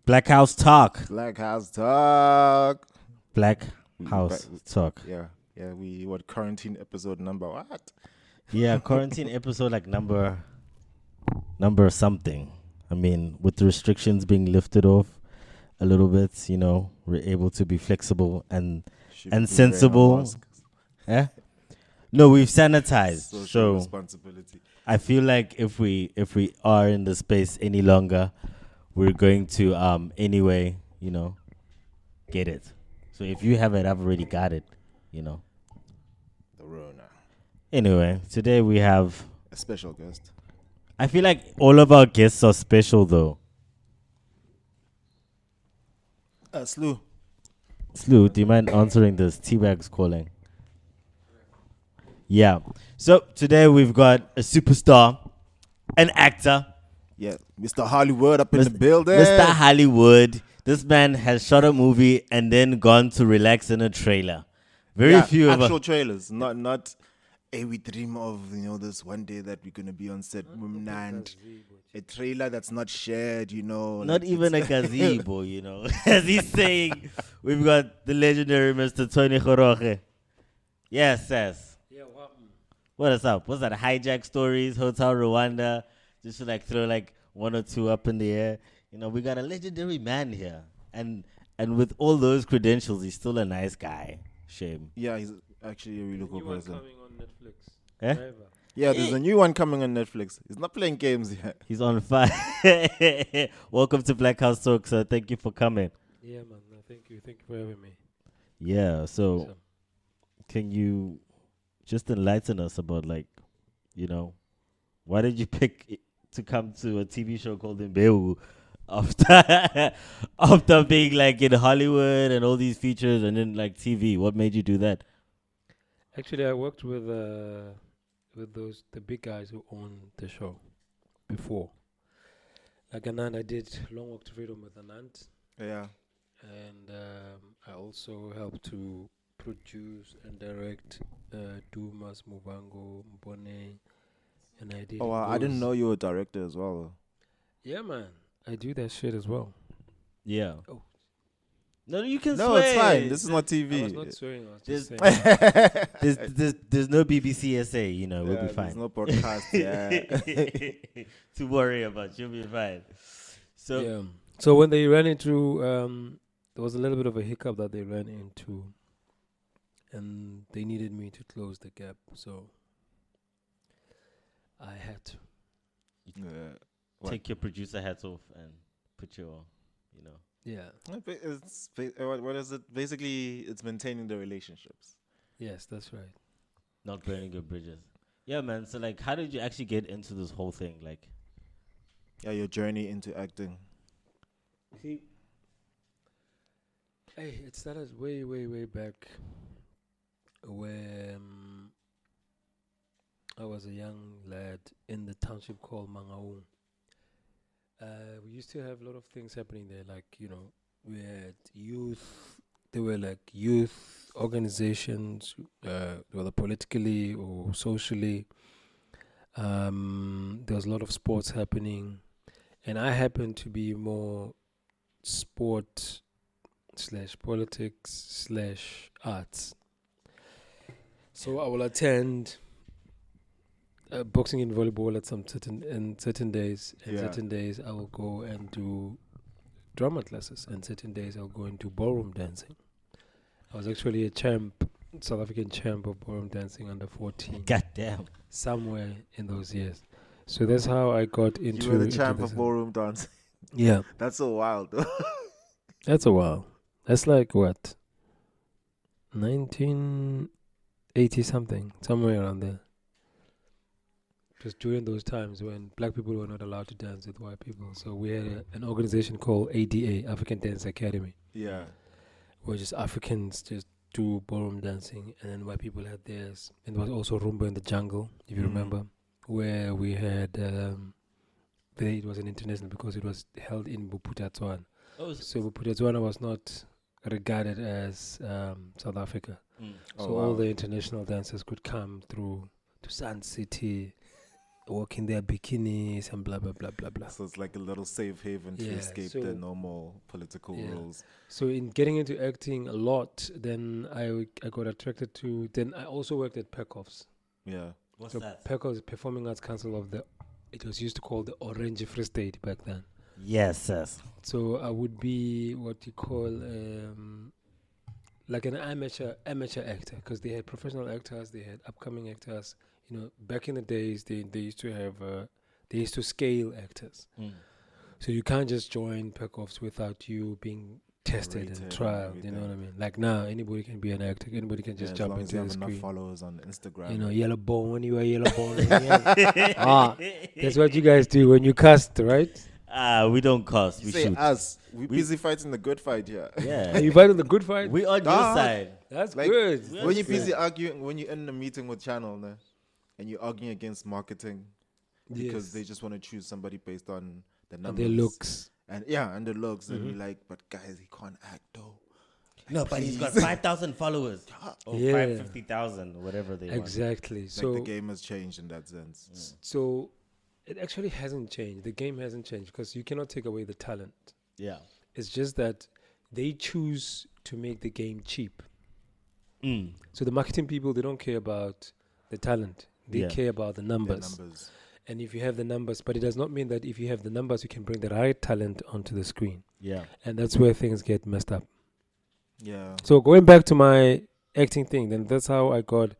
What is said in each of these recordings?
Black House Talk. Black House Talk. Black House Talk. Yeah. What quarantine episode number? What? Yeah, quarantine episode like number something. I mean, with the restrictions being lifted off a little bit, we're able to be flexible and sensible. Yeah. No, we've sanitized. Social responsibility. I feel like if we are in the space any longer, we're going to anyway, get it. So if you have it, I've already got it, The Rona. Anyway, today we have a special guest. I feel like all of our guests are special though. Slew, do you mind answering this? T-Bag's calling. Yeah. So today we've got a superstar, an actor. Yeah, Mr. Hollywood up in the building. Mr. Hollywood. This man has shot a movie and then gone to relax in a trailer. Very few of actual trailers, not. Hey, we dream of this one day that we're gonna be on set, and a trailer that's not shared, Not even a gazebo, As he's saying, we've got the legendary Mr. Tony Kgoroge. Yes, Sass. Yeah, what is up? What's that? Hijack stories, Hotel Rwanda. Just to throw one or two up in the air. We got a legendary man here, and with all those credentials, he's still a nice guy. Shame. Yeah, he's actually a really cool person. Coming on Netflix. Eh? Yeah, there's a new one coming on Netflix. He's not playing games yet. He's on fire. Welcome to Black House Talk, sir. Thank you for coming. Yeah, man. No, thank you. Thank you for having me. Yeah. So, can you just enlighten us about why did you pick to come to a TV show called Mbeu after being in Hollywood and all these features and then TV? What made you do that? Actually, I worked with the big guys who own the show before. Like Anand, I did Long Walk to Freedom with Anand. Yeah. And I also helped to produce and direct Dumas, Mubango, Mbone, and I did. Oh, I didn't know you were a director as well. Yeah, man. I do that shit as well. Yeah. Oh. No, you can No, swear. it's fine. This is not TV. I was not swearing. I was just saying. There's no BBC SA, we'll be fine. There's no broadcast, yeah. To worry about. You'll be fine. So, yeah. So when they ran into, there was a little bit of a hiccup that they ran into, and they needed me to close the gap. So I had to. Take your producer hats off and put your, Yeah. What is it? Basically, it's maintaining the relationships. Yes, that's right. Not burning your bridges. Yeah, man. So, how did you actually get into this whole thing? Yeah, your journey into acting. See, hey, it started way, way, way back when I was a young lad in the township called Mangaung. We used to have a lot of things happening there, we had youth. There were youth organizations, whether politically or socially. There was a lot of sports happening, and I happened to be more sport / politics / arts. So I will attend boxing and volleyball at certain days, and certain days I will go and do drama classes, and certain days I'll go and do ballroom dancing. I was actually a South African champ of ballroom dancing under 14. Goddamn. Somewhere in those years. So that's how I got into. You were the champ of ballroom dancing. Yeah. That's so wild, though. That's a while. That's what? 1980 something, somewhere around there. Just during those times when black people were not allowed to dance with white people. So we had an organization called ADA, African Dance Academy. Yeah. Where just Africans just do ballroom dancing, and then white people had theirs. And there was also Rumba in the Jungle, if you remember, where we had, it was an international because it was held in Bophuthatswana. So Bophuthatswana was not regarded as South Africa. So all the international dancers could come through to Sun City walk in their bikinis and blah blah blah blah blah. So it's like a little safe haven to Yeah, escape so- the normal political Yeah. rules. So in getting into acting a lot, then I got attracted to. Then I also worked at Pekoff's. Yeah. What's So that? Pekoff's Performing Arts Council of the. It was used to call the Orange Free State back then. Yes, yes. So I would be what you call like an amateur actor, because they had professional actors, they had upcoming actors. You know, back in the days, they used to have they used to scale actors. Mm. So you can't just join Pekoffs without you being tested Rated and and trialed. You know what I mean? Like now, anybody can be an actor. Anybody can just As jump long as you into the have enough screen. followers on Instagram. You know, yellow bone when you are yellow bone. That's what you guys do when you cast, right? We don't cost. We Say shoot. us. We We- busy fighting the good fight here. Yeah. Are you fighting the good fight? We on your Dog. side. That's Like, good. we When you're understand. busy arguing, when you're in a meeting with Channel, nah, and you're arguing against marketing because Yes. they just want to choose somebody based on the And numbers their looks. and the looks, and you're like, but guys, he can't act though. No, but he's got Please. 5,000 followers. Or Yeah. 550,000, whatever they want. Exactly. Like So the game has changed in that sense. so it actually hasn't changed. The game hasn't changed because you cannot take away the talent. Yeah. It's just that they choose to make the game cheap. Mm. So the marketing people, they don't care about the talent. They Yeah. care about the Their numbers. numbers. And if you have the numbers, but it does not mean that if you have the numbers, you can bring the right talent onto the screen. Yeah. And that's where things get messed up. Yeah. So going back to my acting thing, then that's how I got.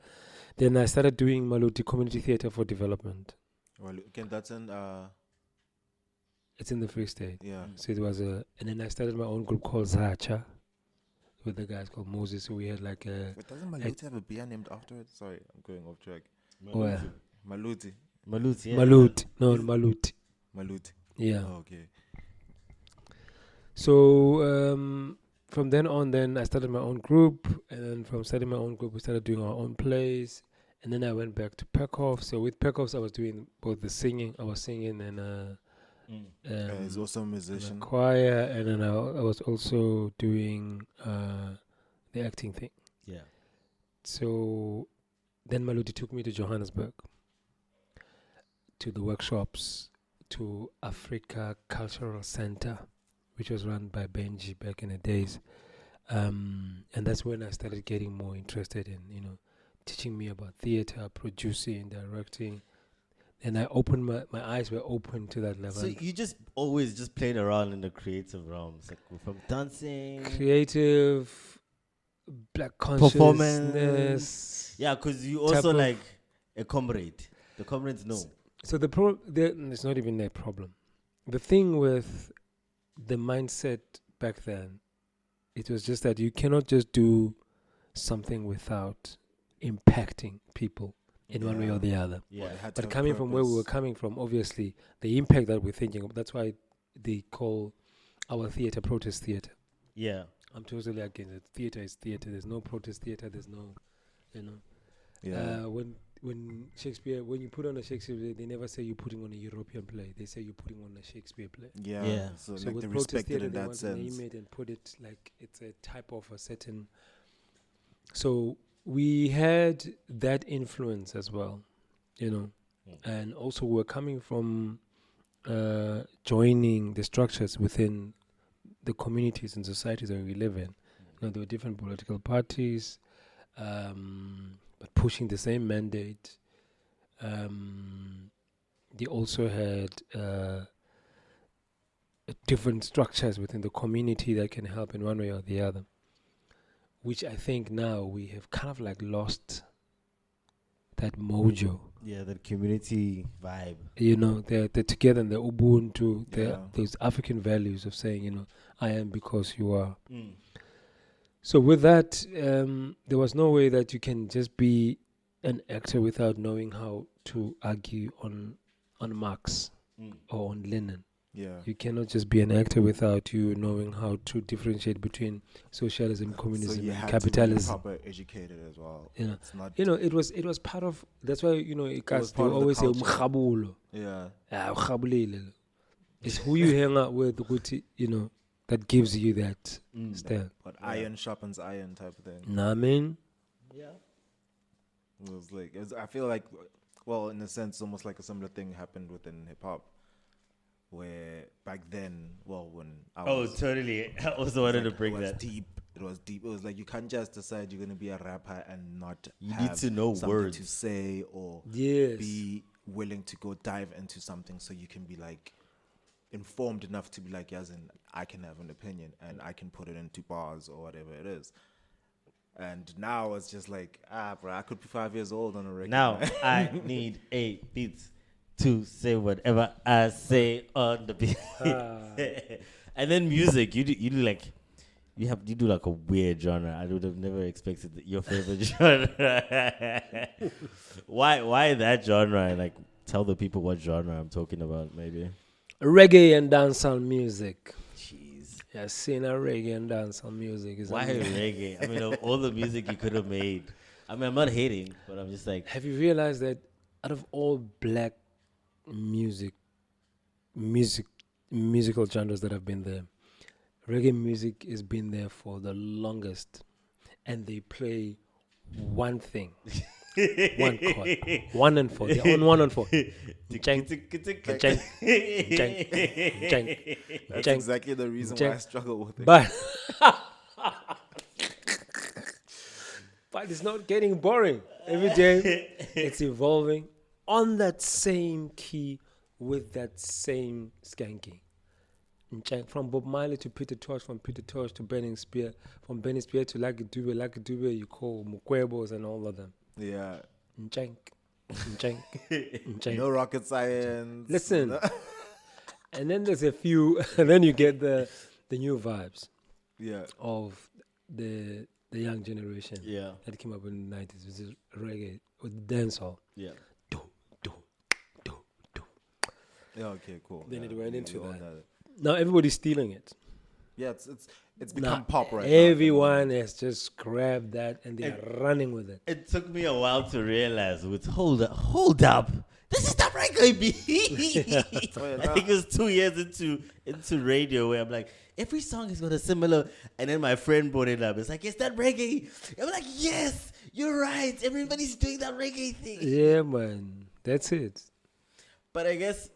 Then I started doing Maluti Community Theatre for Development. Well, again, that's in It's in the Free State. yeah. So it was and then I started my own group called Zacha with the guys called Moses. So we had like a. But doesn't Maluti have a beer named after it? Sorry, I'm going off track. Where? Maluti. Malut, yeah. Malut. No, Malut. Maluti. Yeah. Oh, okay. So from then on, then I started my own group, and then from starting my own group, we started doing our own plays, and then I went back to Pekoff. So with Pekoffs, I was doing both the singing. I was singing and He's also a and a musician. choir, and then I was also doing the acting thing. Yeah. So then Maluti took me to Johannesburg, to the workshops, to Africa Cultural Center, which was run by Benji back in the days. And that's when I started getting more interested in, teaching me about theater, producing, directing. And I opened my eyes were open to that level. So you just always just played around in the creative realms, like from dancing, Creative, black performance. consciousness. Yeah, because you type also of- like a comrade. The comrades know. So it's not even a problem. The thing with the mindset back then, it was just that you cannot just do something without impacting people in one way or the other. Yeah. Well, it had to But have coming from where we were purpose. coming from, obviously, the impact that we're thinking of, that's why they call our theater protest theater. Yeah. I'm totally against it. Theater is theater. There's no protest theater. There's no, Yeah. when Shakespeare, when you put on a Shakespeare play, they never say you're putting on a European play. They say you're putting on a Shakespeare play. Yeah. Yeah. So, So like with they protest respect it theater, in they that want to name sense. it and put it like it's a type of a certain. So we had that influence as well, and also we're coming from joining the structures within the communities and societies that we live in. There were different political parties, but pushing the same mandate. They also had different structures within the community that can help in one way or the other, which I think now we have kind of like lost that mojo. Yeah, that community vibe. They're together and they're Ubuntu, Yeah. those African values of saying, I am because you are. Mm. So with that, there was no way that you can just be an actor without knowing how to argue on Marx Mm. or on Lenin. Yeah. You cannot just be an actor without you knowing how to differentiate between socialism, So communism, you and had capitalism. to be proper educated as well. You know. It's not. It was part of. That's why guys they part of the always say culture. umkhabulo. Yeah. Ukhabulile. It's who you hang out with, that gives you that Mm. style. But iron sharpens iron type of thing. Nah, man. Yeah. It was like I feel like well, in a sense, almost like a similar thing happened within hip hop, where back then, well, when I was, totally. I also it was wanted to like, bring it was that. deep. It was deep. It was like you can't just decide you're gonna be a rapper and not You have need to know something words. to say or Yes. be willing to go dive into something so you can be like informed enough to be like, yes, and I can have an opinion and I can put it into bars or whatever it is. And now it's just like, bro, I could be 5 years old on a record. Now I need a beat to say whatever I say on the beat. And then music, you do like you do like a weird genre. I would have never expected your favorite genre. Why that genre? Like tell the people what genre I'm talking about, maybe. Reggae and dancehall music. Jeez. Yeah, seeing a reggae and dancehall music is Why amazing. reggae? I mean, of all the music you could have made. I mean, I'm not hating, but I'm just like, Have you realized that out of all black musical genres that have been there, reggae music has been there for the longest, and they play one thing, one chord, 1 and 4. They're on 1 and 4. Jank, jank, jank. That's exactly the reason why I struggle with it. But but it's not getting boring. Every day it's evolving on that same key with that same skanking. From Bob Marley to Peter Tosh, from Peter Tosh to Burning Spear, from Burning Spear to Lucky Dube, you call Mukwebos and all of them. Yeah. Njank. No rocket science. Listen. And then there's a few, and then you get the new vibes Yeah. of the young generation yeah, that came up in the 90s, which is reggae with dancehall. yeah. Do, do, do, do. Yeah, okay, cool. Then yeah, it went we into all that. know Now everybody's stealing it. Yeah, it's become Now pop right now. at the everyone moment. has just grabbed that and they're running with it. It took me a while to realize. Hold up. This is the reggae beat. Oh, yeah, I think it was 2 years into radio where I'm like, every song has got a similar. And then my friend brought it up. It's like, is that reggae? I'm like, yes, you're right. Everybody's doing that reggae thing. Yeah, man. That's it. But I guess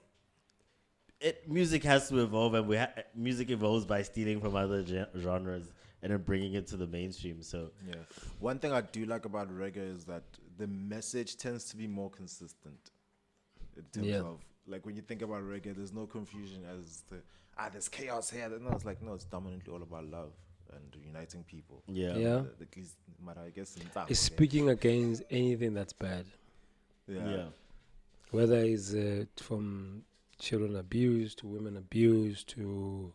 music has to evolve, and music evolves by stealing from other genres and then bringing it to the mainstream. So Yeah. One thing I do like about reggae is that the message tends to be more consistent. In terms of, like, when you think about reggae, there's no confusion as to, there's chaos here. No, it's like, no, it's dominantly all about love and uniting people. yeah. At least, I guess, in It's speaking against anything that's bad. Yeah. Whether it's from children abused to women abused to...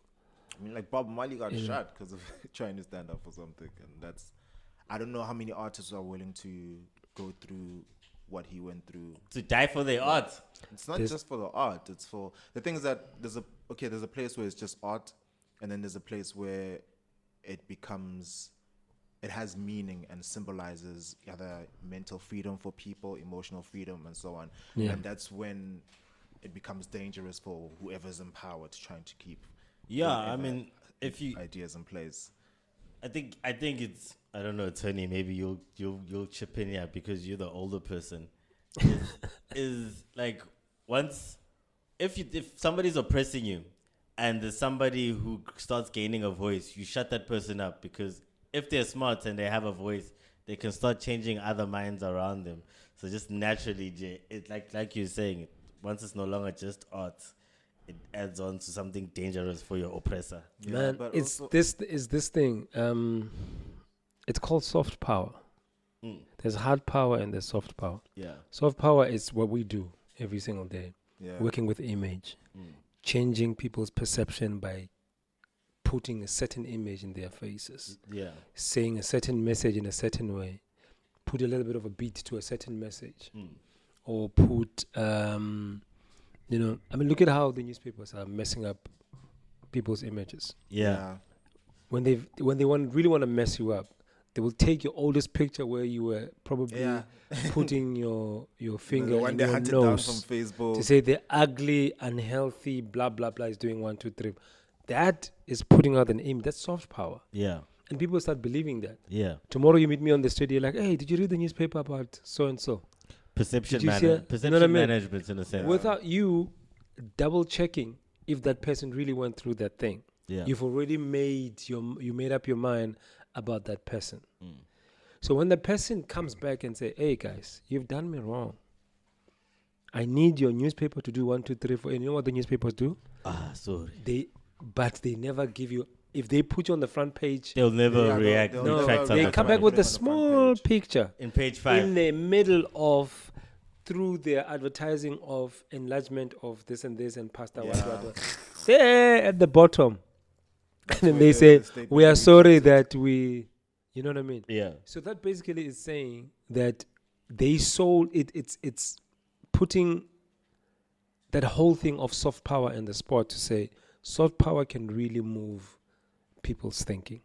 I mean, like, Bob Marley got shot because of trying to stand up for something. And that's, I don't know how many artists are willing to go through what he went through. To die for their art. It's not just for the art. It's for, the thing is that there's a place where it's just art, and then there's a place where it has meaning and symbolizes either mental freedom for people, emotional freedom, and so on. Yeah. And that's when it becomes dangerous for whoever's in power to trying to keep Yeah, whatever I mean, if you, ideas in place. I think it's, I don't know, Tony, maybe you'll chip in here because you're the older person. Is like, once, if somebody's oppressing you and there's somebody who starts gaining a voice, you shut that person up, because if they're smart and they have a voice, they can start changing other minds around them. So just naturally, it's like you're saying, once it's no longer just art, it adds on to something dangerous for your oppressor. Yeah, Man, but it's also- this thing. It's called soft power. There's hard power and there's soft power. Yeah. Soft power is what we do every single day, Yeah. working with image, changing people's perception by putting a certain image in their faces, Yeah. saying a certain message in a certain way, put a little bit of a beat to a certain message, or put, I mean, look at how the newspapers are messing up people's images. Yeah. When they really want to mess you up, they will take your oldest picture where you were probably putting your finger The one in they your hunted down from nose Facebook. to say the ugly, unhealthy, blah blah blah is doing 1, 2, 3. That is putting out an image. That's soft power, Yeah. and people start believing that. Yeah. Tomorrow you meet me on the street, you're like, "Hey, did you read the newspaper about so and so?" perception, Did you see it? You know what I mean? management in a sense. Without you double checking if that person really went through that thing, Yeah. you've already made up your mind about that person. Mm. So when the person comes back and say, "Hey guys, you've done me wrong. I need your newspaper to do 1, 2, 3, 4." And you know what the newspapers do? Sorry. But they never give you. If they put you on the front page, They'll never react. they'll no, retract on they that come front back with page. a small picture in page 5. in the middle of, through their advertising of enlargement of this and this and pasta, whatever. There at the bottom. And then they say, "We are sorry that we," you know what I mean? Yeah. So that basically is saying that they sold it. It's putting that whole thing of soft power in the sport to say soft power can really move people's thinking.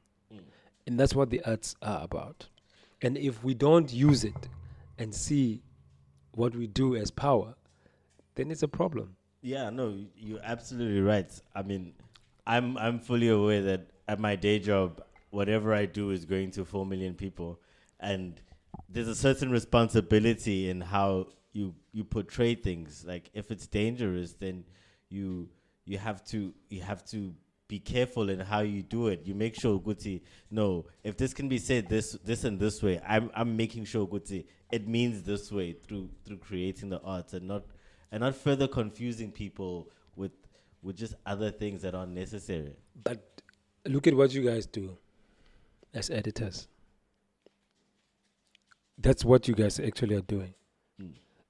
And that's what the arts are about. And if we don't use it and see what we do as power, then it's a problem. Yeah, no, you're absolutely right. I mean, I'm fully aware that at my day job, whatever I do is going to 4 million people, and there's a certain responsibility in how you portray things. Like if it's dangerous, then you have to be careful in how you do it. You make sure Guti, no, if this can be said this and this way, I'm making sure Guti it means this way through creating the art and not further confusing people with just other things that aren't necessary. But look at what you guys do as editors. That's what you guys actually are doing.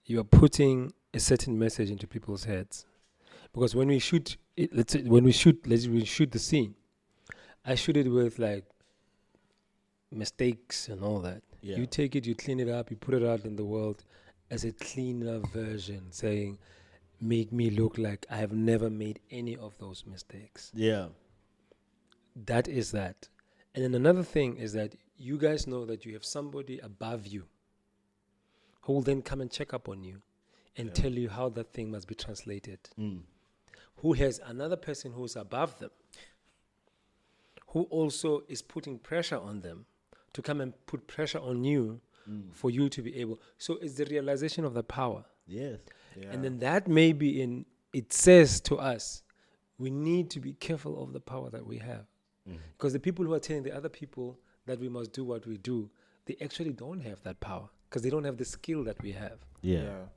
You are putting a certain message into people's heads. Because when we shoot it, let's shoot the scene, I shoot it with like mistakes and all that. Yeah. You take it, you clean it up, you put it out in the world as a cleaner version, saying, "Make me look like I have never made any of those mistakes." Yeah. That is that. And then another thing is that you guys know that you have somebody above you who will then come and check up on you and tell you how that thing must be translated. Who has another person who's above them, who also is putting pressure on them to come and put pressure on you for you to be able. So it's the realization of the power. Yes. Yeah. And then that may be it says to us, we need to be careful of the power that we have. Because the people who are telling the other people that we must do what we do, they actually don't have that power because they don't have the skill that we have. Yeah.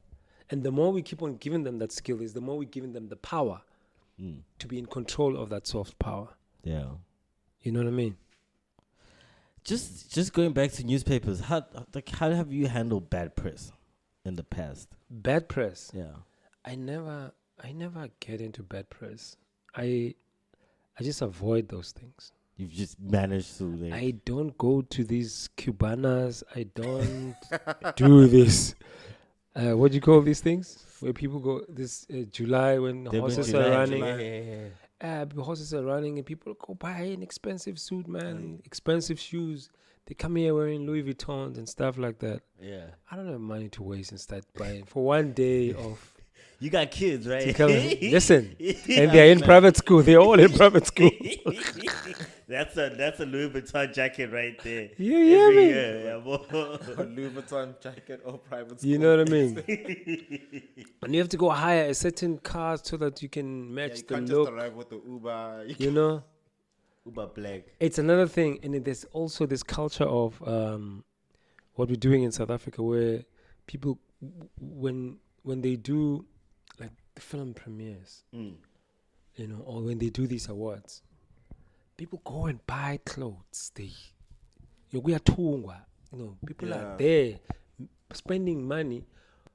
And the more we keep on giving them that skill is the more we're giving them the power to be in control of that soft power. Yeah. You know what I mean? Just going back to newspapers, how have you handled bad press in the past? Bad press. Yeah. I never get into bad press. I just avoid those things. You've just managed to like I don't go to these Cubanas. I don't do this. What do you call these things? Where people go this July when horses are running. Horses are running and people go buy an expensive suit, man, expensive shoes. They come here wearing Louis Vuittons and stuff like that. Yeah. I don't have money to waste and start buying for one day of. You got kids, right? Listen, and they're in private school. They're all in private school. That's a Louis Vuitton jacket right there. You hear me? Yeah, A Louis Vuitton jacket or private school. You know what I mean? And you have to go hire a certain car so that you can match you the can't look. just arrive with the Uber. You know? Uber black. It's another thing. And there's also this culture of what we're doing in South Africa where people, when they do like the film premieres, you know, or when they do these awards, people go and buy clothes. We are tungwa. You know, people are there spending money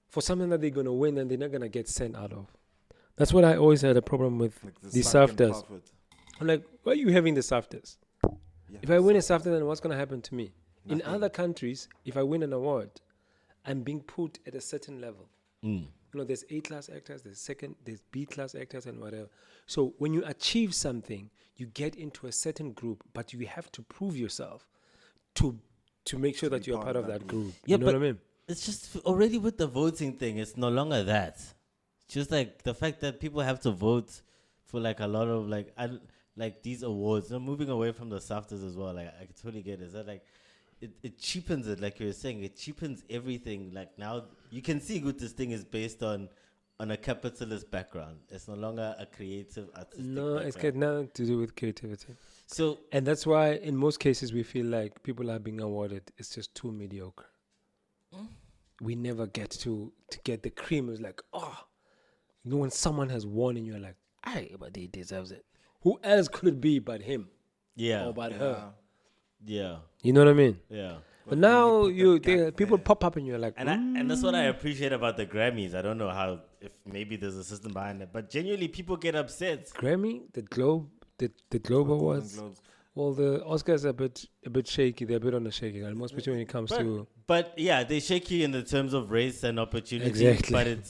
for something that they're gonna win and they're not gonna get sent out of. That's what I always had a problem with these SAFTAs. I'm like, why are you having the SAFTAs? Yeah, If I win a SAFTA, then what's gonna happen to me? Nothing. In other countries, if I win an award, I'm being put at a certain level. You know, there's A-class actors, there's B-class actors and whatever. So when you achieve something, you get into a certain group, but you have to prove yourself to make sure that you're part of that group. Yeah, You know what I but mean? it's just already with the voting thing, it's no longer that. It's just like the fact that people have to vote for like a lot of like these awards. I'm moving away from the SAFTAs as well. Like I totally get it. Is that like it cheapens it, like you were saying. It cheapens everything. Like now, you can see good. This thing is based on a capitalist background. It's no longer a creative, artistic. No, it's got background. nothing to do with creativity. So And that's why in most cases we feel like people are being awarded. It's just too mediocre. We never get to get the cream. It's like, you know, when someone has won and you're like, aye, but he deserves it. Who else could it be but him yeah, or but her? yeah, You know what I mean? yeah. But now put that gap people there. pop up and you're like, And that's what I appreciate about the Grammys. I don't know how, if maybe there's a system behind it, but genuinely people get upset. Grammy, the Globe, the Globe Golden Awards. Globes. Well, the Oscars are a bit shaky. They're a bit on the shaky side, most especially when it comes to But yeah, they shaky in the terms of race and opportunity. Exactly.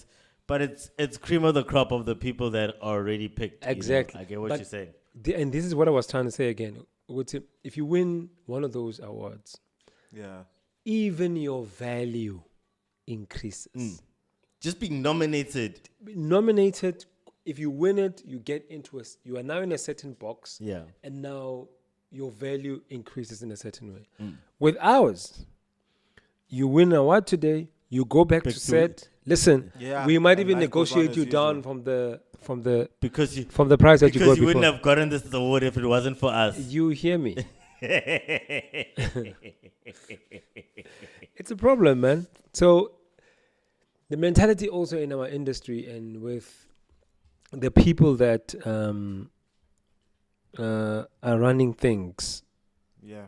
But it's cream of the crop of the people that are already picked. you know? Exactly. I get what But you're saying. and this is what I was trying to say again. If you win one of those awards, Yeah. even your value increases. Just being nominated. Nominated, if you win it, you get into you are now in a certain box, Yeah. and now your value increases in a certain way. With ours, you win an award today, you go back to set. Listen, Yeah, we might and even life goes on negotiate as you down usual. from the Because you price that you got because you before. wouldn't have gotten this award if it wasn't for us. You hear me? It's a problem, man. So the mentality also in our industry and with the people that are running things, Yeah.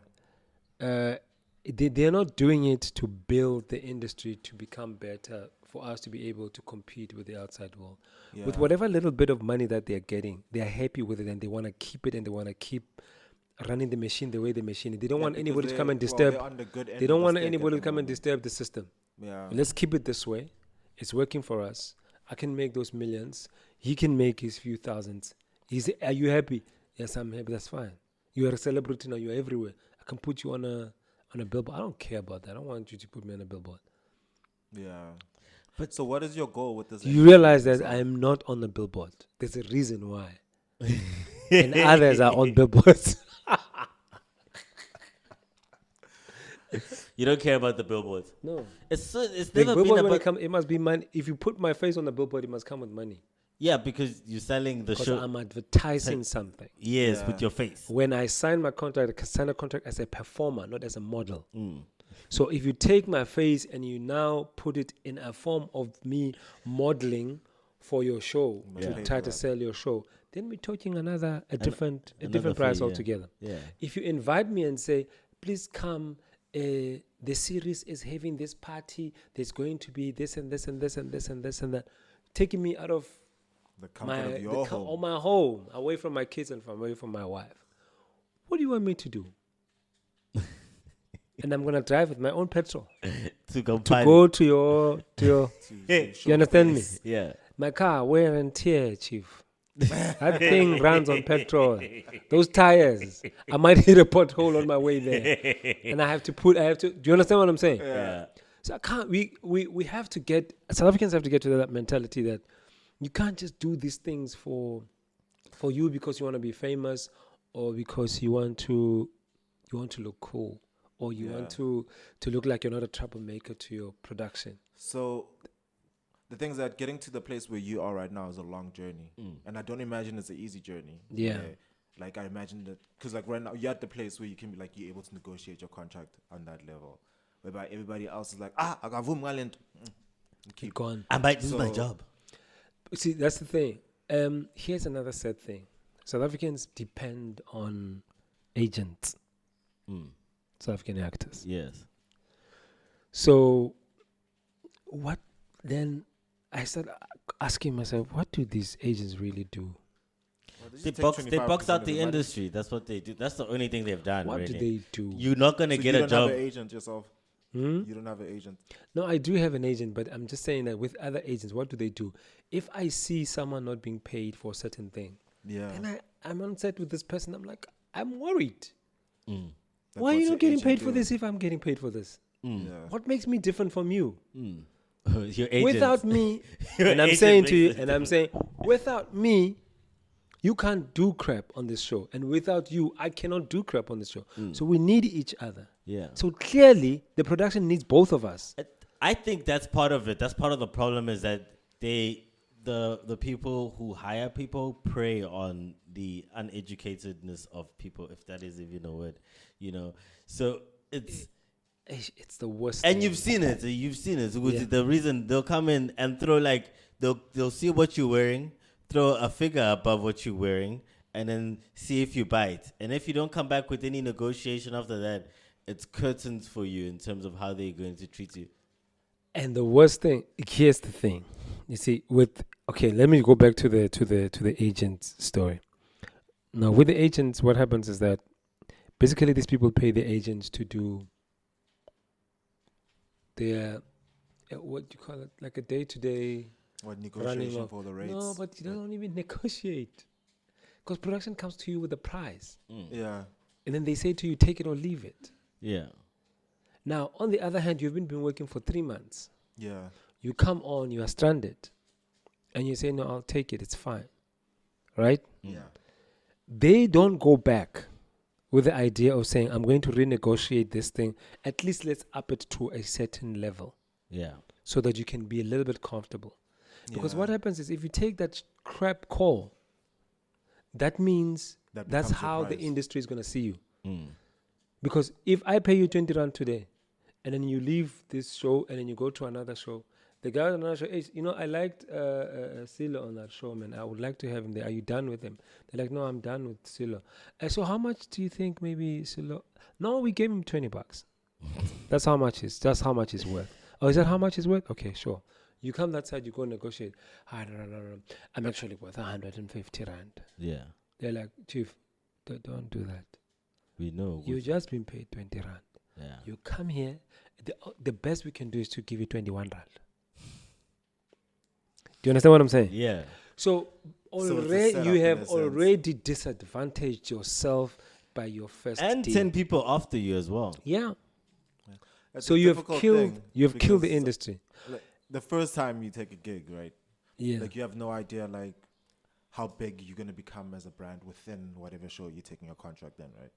they're not doing it to build the industry to become better for us to be able to compete with the outside world. Yeah. With whatever little bit of money that they're getting, they're happy with it and they want to keep it and they want to keep running the machine the way the machine is. They don't want because anybody to come and they're disturb. on the good end They of don't the want stick at anybody the to come and moment. disturb the system. Yeah. Let's keep it this way. It's working for us. I can make those millions. He can make his few thousands. Are you happy? Yes, I'm happy. That's fine. You are a celebrity now. You're everywhere. I can put you on a billboard. I don't care about that. I don't want you to put me on a billboard. Yeah. But so what is your goal with this? You realize that I am not on the billboard. There's a reason why. And others are on billboards. You don't care about the billboards. No. It's The never been billboard, when about. it must be money. If you put my face on the billboard, it must come with money. Yeah, because you're selling the Because show. I'm advertising something. Yes, Yeah. with your face. When I sign my contract, I sign a contract as a performer, not as a model. Mm. So if you take my face and you now put it in a form of me modeling for your show Yeah. to try to sell your show, then we're talking a different another price fee, yeah. altogether. Yeah. If you invite me and say, please come, the series is having this party, there's going to be this and this and this and this and this and that, taking me out of the comfort of your home. my home, away from my kids and away from my wife. What do you want me to do? And I'm gonna drive with my own petrol To go to go to your. You understand me? Yeah. My car wear and tear, chief. That thing runs on petrol. Those tires, I might hit a pothole on my way there, and I have to. Do you understand what I'm saying? Yeah. So I can't. We have to get. South Africans have to get to that mentality that you can't just do these things for you because you want to be famous, or because you want to look cool, or you want to look like you're not a troublemaker to your production. So the thing is that getting to the place where you are right now is a long journey. And I don't imagine it's an easy journey. Yeah. Like I imagine that, because like right now you're at the place where you can be like, you're able to negotiate your contract on that level. Whereby everybody else is like, I got talent. Keep gone. I might lose my job. See, that's the thing. Here's another sad thing. South Africans depend on agents. South African actors. Yes. So, what then? I started asking myself, what do these agents really do? They box out the industry. That's what they do. That's the only thing they've done. What really. do they do? You're not gonna So get you a don't job. have an agent yourself. You don't have an agent. No, I do have an agent, but I'm just saying that with other agents, what do they do? If I see someone not being paid for a certain thing, then I'm on set with this person, I'm like, I'm worried. Why are you not getting paid for this if I'm getting paid for this? Yeah. What makes me different from you? Your agent. Without me, Your and I'm agent saying to makes you, it and I'm saying, without me, You can't do crap on this show, and without you, I cannot do crap on this show. So we need each other. Yeah. So clearly, the production needs both of us. I think that's part of it. That's part of the problem is that the people who hire people prey on the uneducatedness of people, if that is even a word, So It's the worst. and thing. you've seen it. You've seen it. Which Yeah. is the reason they'll come in and throw they'll see what you're wearing, throw a figure above what you're wearing, and then see if you bite. And if you don't come back with any negotiation after that, it's curtains for you in terms of how they're going to treat you. And the worst thing, here's the thing. You see, let me go back to the agent story. Now, with the agents, what happens is that basically these people pay the agents to do their what do you call it, like a day-to-day What running negotiation of. for the rates? No, but you don't even negotiate, because production comes to you with a price, Yeah. and then they say to you, take it or leave it. Yeah. Now, on the other hand, you've been working for 3 months. Yeah. You come on, you are stranded, and you say, no, I'll take it, it's fine. Right? Yeah. They don't go back with the idea of saying, I'm going to renegotiate this thing. At least let's up it to a certain level Yeah. so that you can be a little bit comfortable. Because Yeah. what happens is if you take that crap call, that means That that's becomes your how the price. industry is going to see you. Mm. Because if I pay you 20 Rand today, and then you leave this show and then you go to another show, the guy on another show, hey, I liked Silo on that show, man. I would like to have him there. Are you done with him? They're like, no, I'm done with Silo. So how much do you think maybe Silo? No, we gave him $20. That's how much he's worth. Oh, is that how much he's worth? Okay, sure. You come that side, you go negotiate. I'm actually worth 150 Rand. Yeah. They're like, Chief, don't do that. We know. You've just been paid 20 Rand. Yeah. You come here, the best we can do is to give you 21 Rand. Do you understand what I'm saying? Yeah. So it's a already setup you in have a sense. already disadvantaged yourself by your first And deal. 10 people after you as well. Yeah. It's So a you have difficult killed thing the because, industry. like, the first time you take a gig, right? Yeah. Like you have no idea like how big you're gonna become as a brand within whatever show you're taking a contract in, right?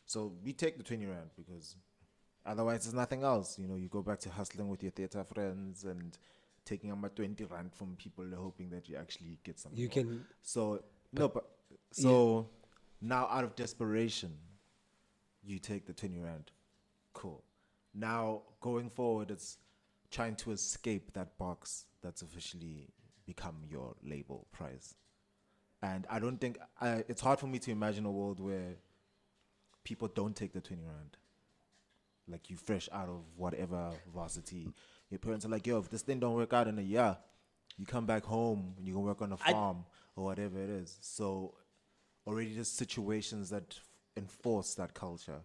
So we take the 20 Rand because otherwise there's nothing else. You go back to hustling with your theater friends and taking a 20 Rand from people hoping that you actually get something. You more. can So now out of desperation, you take the 20 Rand. Cool. Now going forward, it's trying to escape that box that's officially become your label price. And I don't think it's hard for me to imagine a world where people don't take the 20 Rand. Like you fresh out of whatever varsity. Your parents are like, yo, if this thing don't work out in a year, you come back home and you can work on a farm or whatever it is. So already there's situations that enforce that culture.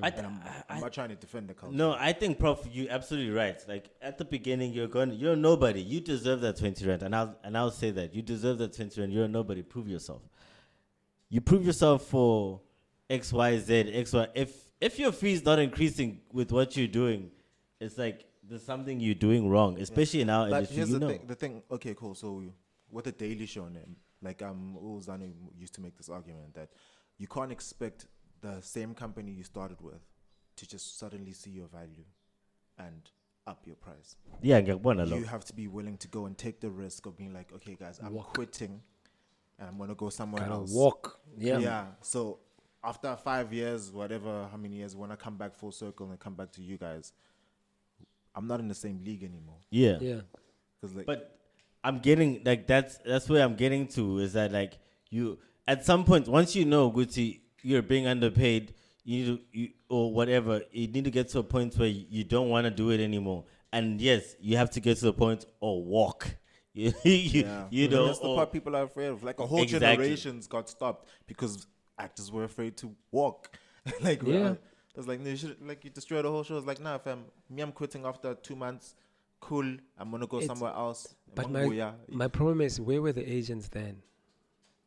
And I'm not trying to defend the culture. No, I think, Prof, you're absolutely right. Like at the beginning, you're nobody. You deserve that 20 Rand, and I'll say that you deserve that 20 Rand. You're a nobody. Prove yourself. You prove yourself for X, Y, Z, X, Y. If your fee is not increasing with what you're doing, it's like there's something you're doing wrong, especially in our But industry. here's You the know. thing. The thing. Okay, cool. So with the Daily Show, like Uzano used to make this argument that you can't expect the same company you started with to just suddenly see your value and up your price. Yeah, ngiyakubona You lokho. have to be willing to go and take the risk of being like, okay, guys, I'm Walk. quitting and I'm gonna go somewhere Gotta else. walk. Yeah. Yeah. So after 5 years, whatever, how many years, when I come back full circle and come back to you guys, I'm not in the same league anymore. Yeah. Yeah. Because like, But I'm getting like that's where I'm getting to is that like you at some point once you know Gucci you're being underpaid or whatever you need to get to a point where you don't want to do it anymore, and yes you have to get to the point or walk. You know, that's the or- part people are afraid of. Like a whole Exactly. generations got stopped because actors were afraid to walk. Like Yeah. it's like no, you should like you destroy the whole show. It's like nah, fam, I'm quitting after 2 months. Cool, I'm gonna go It's- somewhere else. But Mangoya. my problem is, where were the agents then?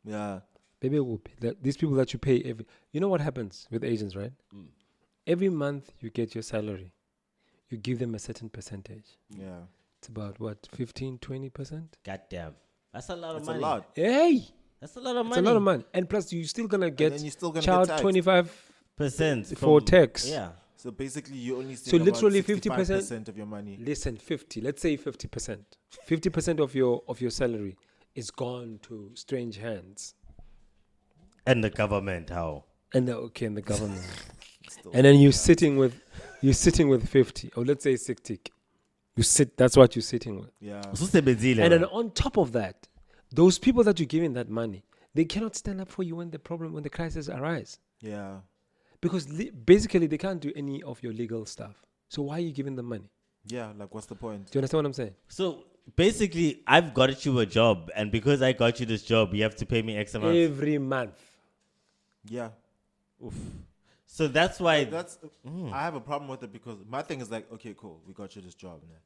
Yeah, Baby, these people that you pay you know what happens with agents, right? Every month you get your salary. You give them a certain percentage. yeah, It's about what, 15, 20%? goddamn, that's a lot of it's a money. lot. Hey! That's a lot of It's money. a lot of money. And plus, you're still going to And then get you're still gonna child get taxed. 25% for from tax. Yeah. So basically, you only So save literally about 50%. 65% of your money. Listen, 50. Let's say 50%. 50% of your salary is gone to strange hands. And the government, how? And and the government. Still And then not you're bad. sitting with 50, or let's say 60. That's what you're sitting with. Yeah. And then on top of that, those people that you're giving that money, they cannot stand up for you when the crisis arise. Yeah. Because basically they can't do any of your legal stuff. So why are you giving them money? Yeah. Like, what's the point? Do you understand what I'm saying? So basically, I've got you a job, and because I got you this job, you have to pay me X amount. Every month. Yeah. Oof. So that's why. That's. I have a problem with it because my thing is like, okay, cool, we got you this job, man.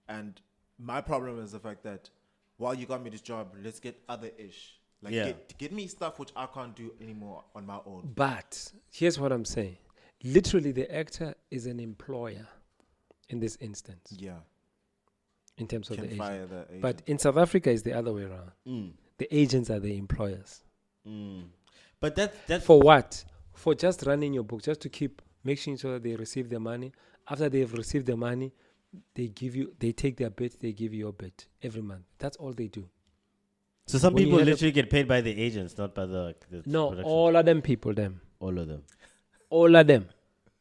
And my problem is the fact that while you got me this job, let's get other ish. Like, Yeah. get me stuff which I can't do anymore on my own. But here's what I'm saying. Literally, the actor is an employer in this instance, Yeah. in terms of Can the agent. fire the agent. But in South Africa, it's the other way around. Mm, The agents are the employers. mm. But that's For what? For just running your book, just to keep making sure that they receive their money. After they've received their money, they take their bit, they give you your bit every month. That's all they do. so. Some when you people had a- literally get paid by the agents, not by the No, production. all of them people, All of them. all of them.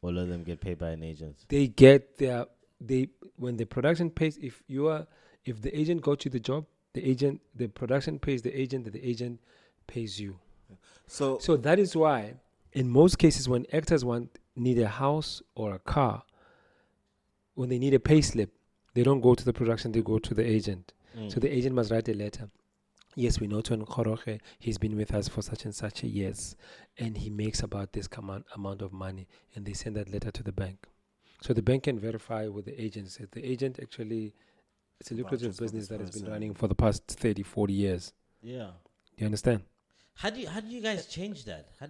All of them get paid by an agent. They get when the production pays. If the agent got you the job, the production pays the agent pays you. So So that is why, in most cases, when actors need a house or a car, when they need a pay slip, they don't go to the production; they go to the agent. So the agent must write a letter. Yes, we know Tony Kgoroge. He's been with us for such and such a years, and he makes about this amount of money, and they send that letter to the bank. So the bank can verify with the agent. Says the agent actually, it's a lucrative Vouches for business this that has been person. running for the past 30, 40 years. Yeah. You understand? How do you guys change that? How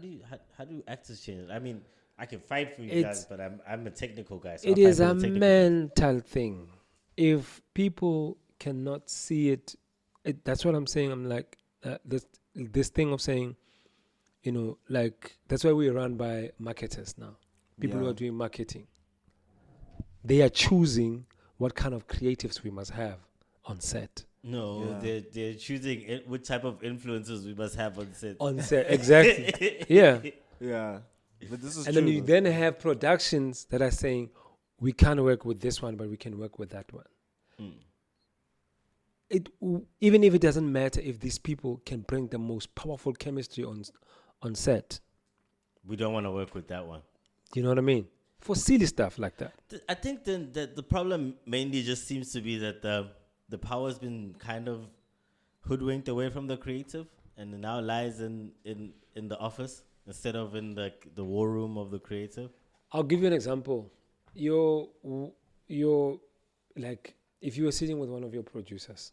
do actors change it? I mean, I can fight for you It's- guys, but I'm a technical guy. So It I'll is fight a for the technical things. mental thing. If people cannot see it, that's what I'm saying. I'm like this thing of saying, like that's why we run by marketers now. People who Yeah. are doing marketing. They are choosing what kind of creatives we must have on set. No, Yeah. they're choosing what type of influences we must have on set. On set, exactly. Yeah. yeah. But this is And true. then you then have productions that are saying, we can't work with this one, but we can work with that one. Mm. Even if it doesn't matter if these people can bring the most powerful chemistry on set. We don't want to work with that one. You know what I mean? For silly stuff like that. I think then that the problem mainly just seems to be that the power's been kind of hoodwinked away from the creative, and it now lies in the office instead of in the war room of the creative. I'll give you an example. You're like, if you were sitting with one of your producers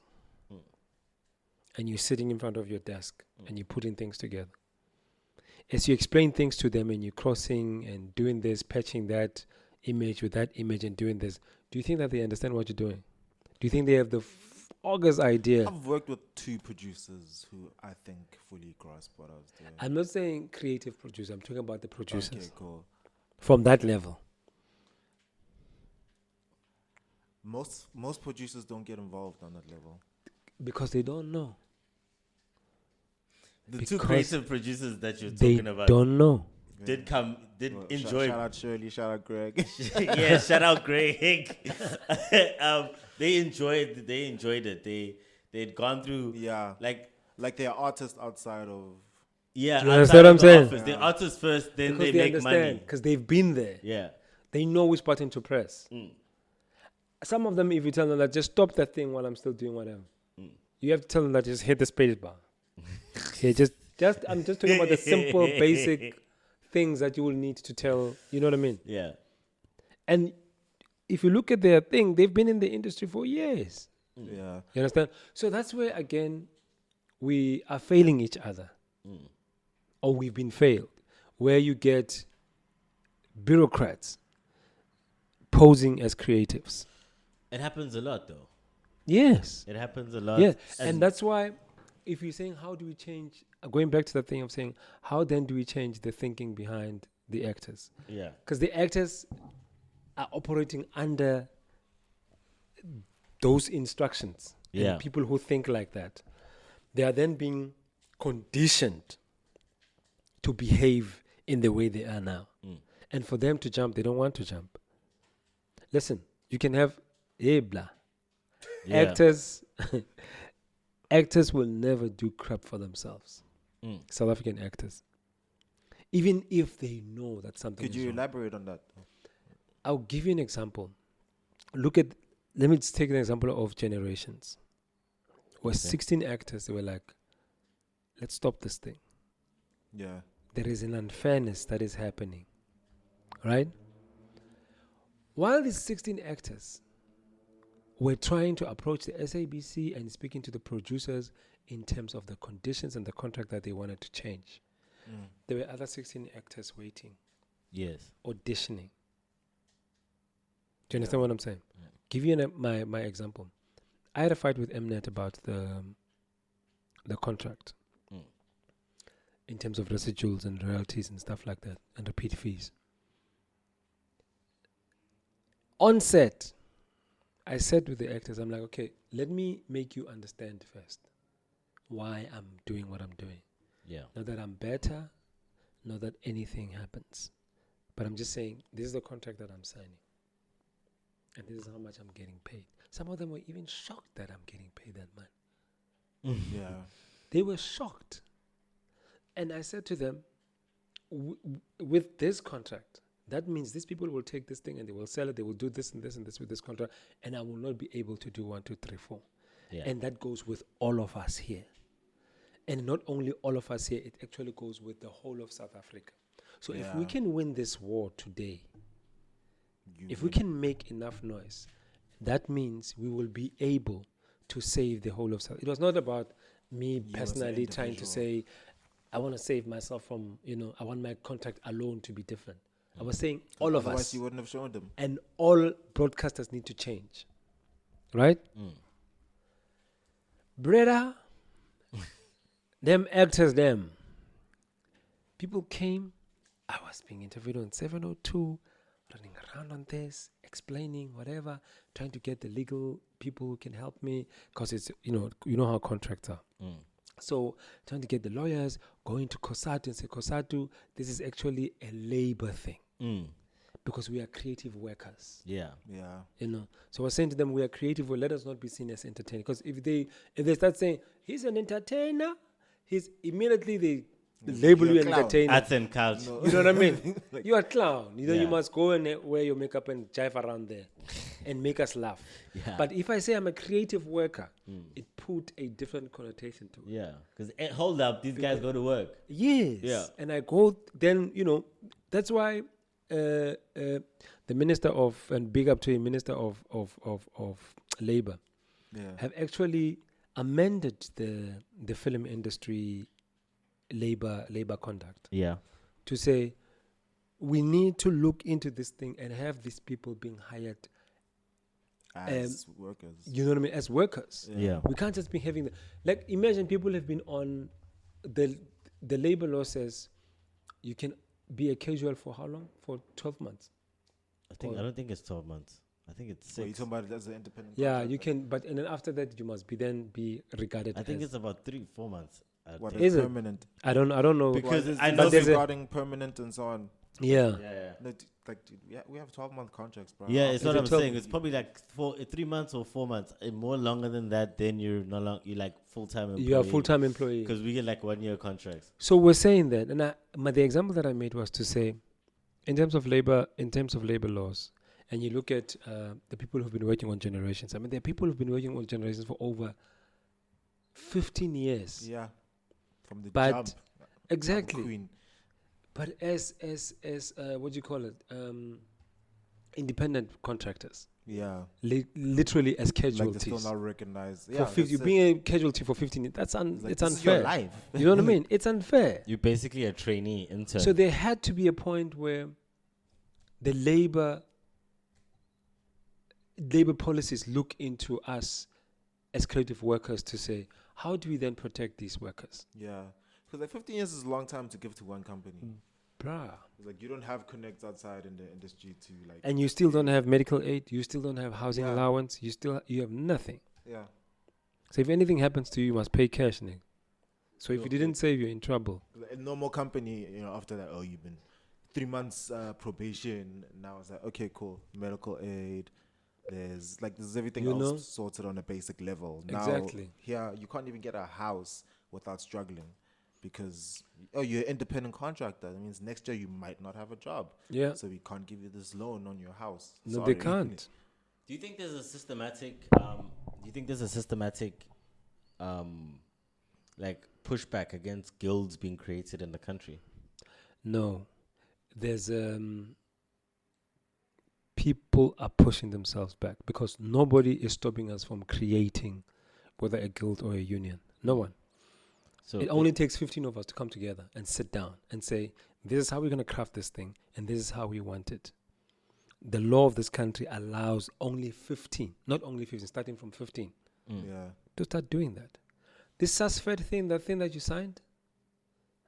and you're sitting in front of your desk and you're putting things together, as you explain things to them and you're crossing and doing this, patching that image with that image and doing this, do you think that they understand what you're doing? Do you think they have the August idea? I've worked with 2 producers who I think fully grasp what I was doing. I'm not saying creative producer. I'm talking about the producers Okay, cool. from that level. Most producers don't get involved on that level. Because they don't know. The two Because creative producers that you're They talking about don't know. did Well, enjoy. Shout out Shirley. Shout out Greg. Yeah, shout out Greg. They enjoyed it. They'd gone through yeah. Like they are artists outside of. yeah. Do you outside understand what of I'm the saying? office. They're artists first, then Because they they make understand. money. Because they've been there. Yeah. They know which button to press. Mm. Some of them, if you tell them that just stop that thing while I'm still doing whatever, you have to tell them that just hit the space bar. Yeah, I'm just talking about the simple, basic things that you will need to tell. You know what I mean? Yeah. And if you look at their thing, they've been in the industry for years. Yeah. You understand? So that's where, again, we are failing each other. Or we've been failed. Where you get bureaucrats posing as creatives. It happens a lot, though. Yes. It happens a lot. Yeah. And that's why if you're saying how do we change, going back to the thing of saying how then do we change the thinking behind the actors? Yeah. Because the actors are operating under those instructions. Yeah. And people who think like that, they are then being conditioned to behave in the way they are now. And for them to jump, they don't want to jump. Listen, you can have blah. Yeah. Actors will never do crap for themselves. South African actors. Even if they know that something Could is you wrong. elaborate on that? I'll give you an example. Let me just take an example of Generations. Where 16 actors, they were like, let's stop this thing. Yeah. There is an unfairness that is happening. Right? While these 16 actors were trying to approach the SABC and speaking to the producers in terms of the conditions and the contract that they wanted to change, there were other 16 actors waiting, Yes. auditioning. Do you understand what I'm saying? Give you my example. I had a fight with Mnet about the contract in terms of residuals and royalties and stuff like that and repeat fees. On set, I said with the actors, I'm like, okay, let me make you understand first why I'm doing what I'm doing. Yeah. Not that I'm better, not that anything happens. But I'm just saying, this is the contract that I'm signing. And this is how much I'm getting paid. Some of them were even shocked that I'm getting paid that much. Yeah. They were shocked. And I said to them, with this contract, that means these people will take this thing and they will sell it. They will do this and this and this with this contract. And I will not be able to do 1, 2, 3, 4. Yeah. And that goes with all of us here. And not only all of us here, it actually goes with the whole of South Africa. So if we Yeah. can win this war today, You if we can make enough noise, that means we will be able to save the whole of South. It was not about me as an personally trying to individual. say, I want to save myself from, I want my contract alone to be different. I was saying all of Otherwise, us you wouldn't have shown them. and all broadcasters need to change. Right? Brother, them actors, them. People came. I was being interviewed on 702, running around on this, explaining whatever, trying to get the legal people who can help me, because it's you know how contracts are. So trying to get the lawyers, going to COSATU and say, COSATU, this is actually a labor thing because we are creative workers. Yeah. Yeah. So I was saying to them, we are creative. Let us not be seen as entertainers. Because if they start saying he's an entertainer, he's immediately they label You're you a an clown. entertainer. Arts and culture. You know what I mean? You're a clown. You Yeah. must go and wear your makeup and jive around there and make us laugh. Yeah. But if I say I'm a creative worker, it put a different connotation to it. Yeah. Because hold up, these guys go to work. Yes. Yeah. And I go, then, that's why the Minister of, and big up to the Minister of Labor, Yeah. have actually amended the film industry labor conduct Yeah. to say we need to look into this thing and have these people being hired, As workers. you know what I mean, as workers. Yeah. We can't just be having like imagine people have been on the labor law says you can be a casual for how long? For 12 months. I don't think it's 12 months. I think it's 6. Well, you talking about it as an independent. Yeah, contractor? you can, but and then after that you must be regarded. I think as, it's about 3-4 months. What think. Is is it? permanent? I don't know. Because Well, I there's know but there's a- regarding permanent and so on. Yeah. Yeah. No, dude, we have 12-month contracts, bro. Yeah, it's Is what it I'm 12 saying. It's probably like 3 months or 4 months. More longer than that, then you're no longer like full-time employee. You are a full-time employee. Because we get like 1-year contracts. So we're saying that, and the example that I made was to say, in terms of labor laws, and you look at the people who've been working on Generations. I mean, there are people who've been working on Generations for over 15 years. Yeah. From the But jump. Exactly. Queen. But as what do you call it? Independent contractors, Yeah. literally as Like they're casualties. still not recognized. For Yeah. 50, that's it. being a casualty for 15 years, It's like, it's this is your unfair. life. You know what I mean? It's unfair. You're basically a trainee intern. So there had to be a point where the labor policies look into us as creative workers to say, How do we then protect these workers? Yeah. Because like 15 years is a long time to give to one company. Bruh. It's like you don't have connects outside in the industry to like. And you still don't have medical aid. You still don't have housing Yeah. allowance. You have nothing. Yeah. So if anything happens to you, you must pay cash, nigga. So if No, you didn't save, you're in trouble. A normal company, after that, you've been 3 months probation. Now it's like, okay, cool. Medical aid. There's everything else sorted on a basic level. Exactly. Now, here, you can't even get a house without struggling because, you're an independent contractor. That means next year you might not have a job. Yeah. So we can't give you this loan on your house. No, Sorry. they can't. Do you think there's a systematic like pushback against guilds being created in the country? No. There's people are pushing themselves back because nobody is stopping us from creating whether a guild or a union. No one. So It only takes 15 of us to come together and sit down and say, this is how we're going to craft this thing and this is how we want it. The law of this country allows only 15, not only 15, starting from 15, Yeah. to start doing that. This SASFED thing, that thing that you signed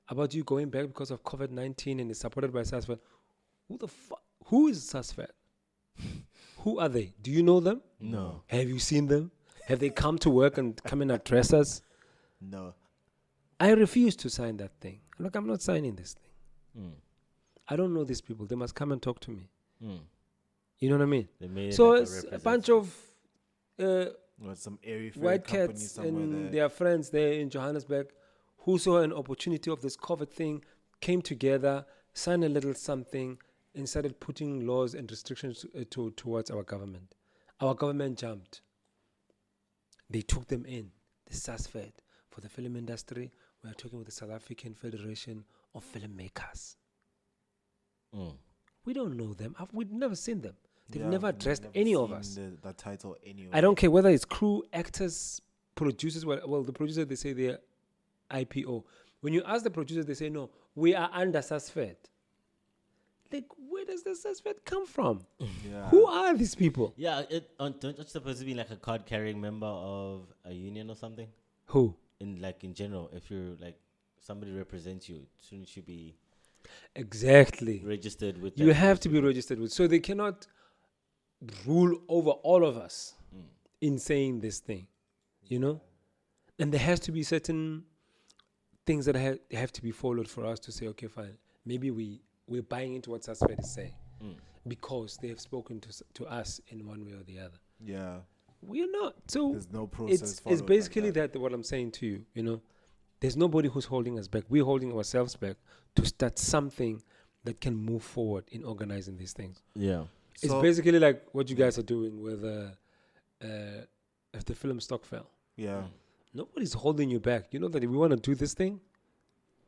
about you going back because of COVID-19 and it's supported by SASFED, who is SASFED? Who are they? Do you know them? No. Have you seen them? Have they come to work and come and address us? No. I refuse to sign that thing. Look, I'm not signing this thing. Mm. I don't know these people. They must come and talk to me. Mm. You know what I mean? They made it So like it's a bunch of Some airy white company cats somewhere and there. their friends there in Johannesburg who saw an opportunity of this COVID thing, came together, signed a little something, and started putting laws and restrictions towards our government. Our government jumped. They took them in. The SASFED for the film industry. We are talking with the South African Federation of Filmmakers. Mm. We don't know them. We've never seen them. They've Yeah, never I've addressed never any of seen us. That title anywhere. I don't care whether it's crew, actors, producers. Well, the producers, they say they're IPO. When you ask the producers, they say, no, we are under SASFED. Like, where does the SASFED come from? Yeah. Who are these people? Yeah, don't you supposed to be like a card-carrying member of a union or something? Who? In general, if you're like somebody represents you, shouldn't you be Exactly. registered with? You that have to group? be registered with. So they cannot rule over all of us Mm. in saying this thing, you know? And there has to be certain things that have to be followed for us to say, okay, fine, maybe we're buying into what SASFED is saying Mm. because they have spoken to us in one way or the other. Yeah. We're not. So There's no process. it's followed like basically that what I'm saying to you, you know? There's nobody who's holding us back. We're holding ourselves back to start something that can move forward in organizing these things. Yeah. It's So- basically like what you guys are doing with if the film stock fell. Yeah. Nobody's holding you back. You know that if we want to do this thing,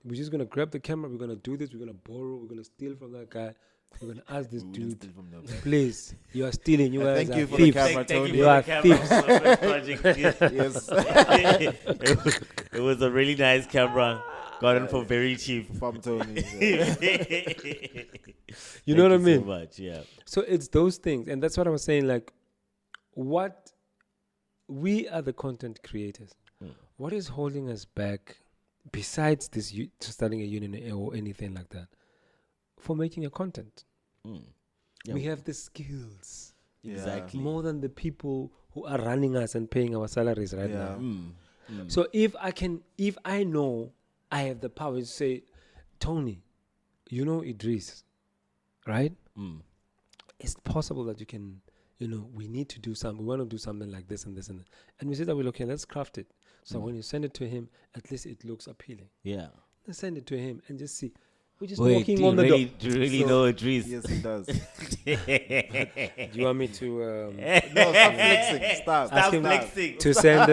we're just going to grab the camera, we're going to do this, we're going to borrow, we're going to steal from that guy, we're going to ask this We didn't dude, steal from them. please, you are stealing, you Thank guys you are for the thieves. camera, Thank Tony. you You for are the camera. thieves. for the first project. Yes. It was a really nice camera, gotten for very cheap. From Tony. You know what I Thank mean? So much, yeah. So it's those things, and that's what I was saying. Like, what we are the content creators. Mm. What is holding us back, besides this starting a union or anything like that, for making a content? Mm. Yeah. We have the skills Exactly. more than the people who are running us and paying our salaries right Yeah. now. Mm. Mm. So if I know I have the power to say, Tony, you know Idris, right? Mm. It's possible that you can, we need to do something. We want to do something like this and this and that. And we said that, well, okay, let's craft it. So when you send it to him, at least it looks appealing. Yeah. Let's send it to him and just see. We're just Wait, walking do you on the really, door. do you really So- know Idris? Yes, he does. Do you want me to No, stop flexing. Stop. Ask him flexing. to send?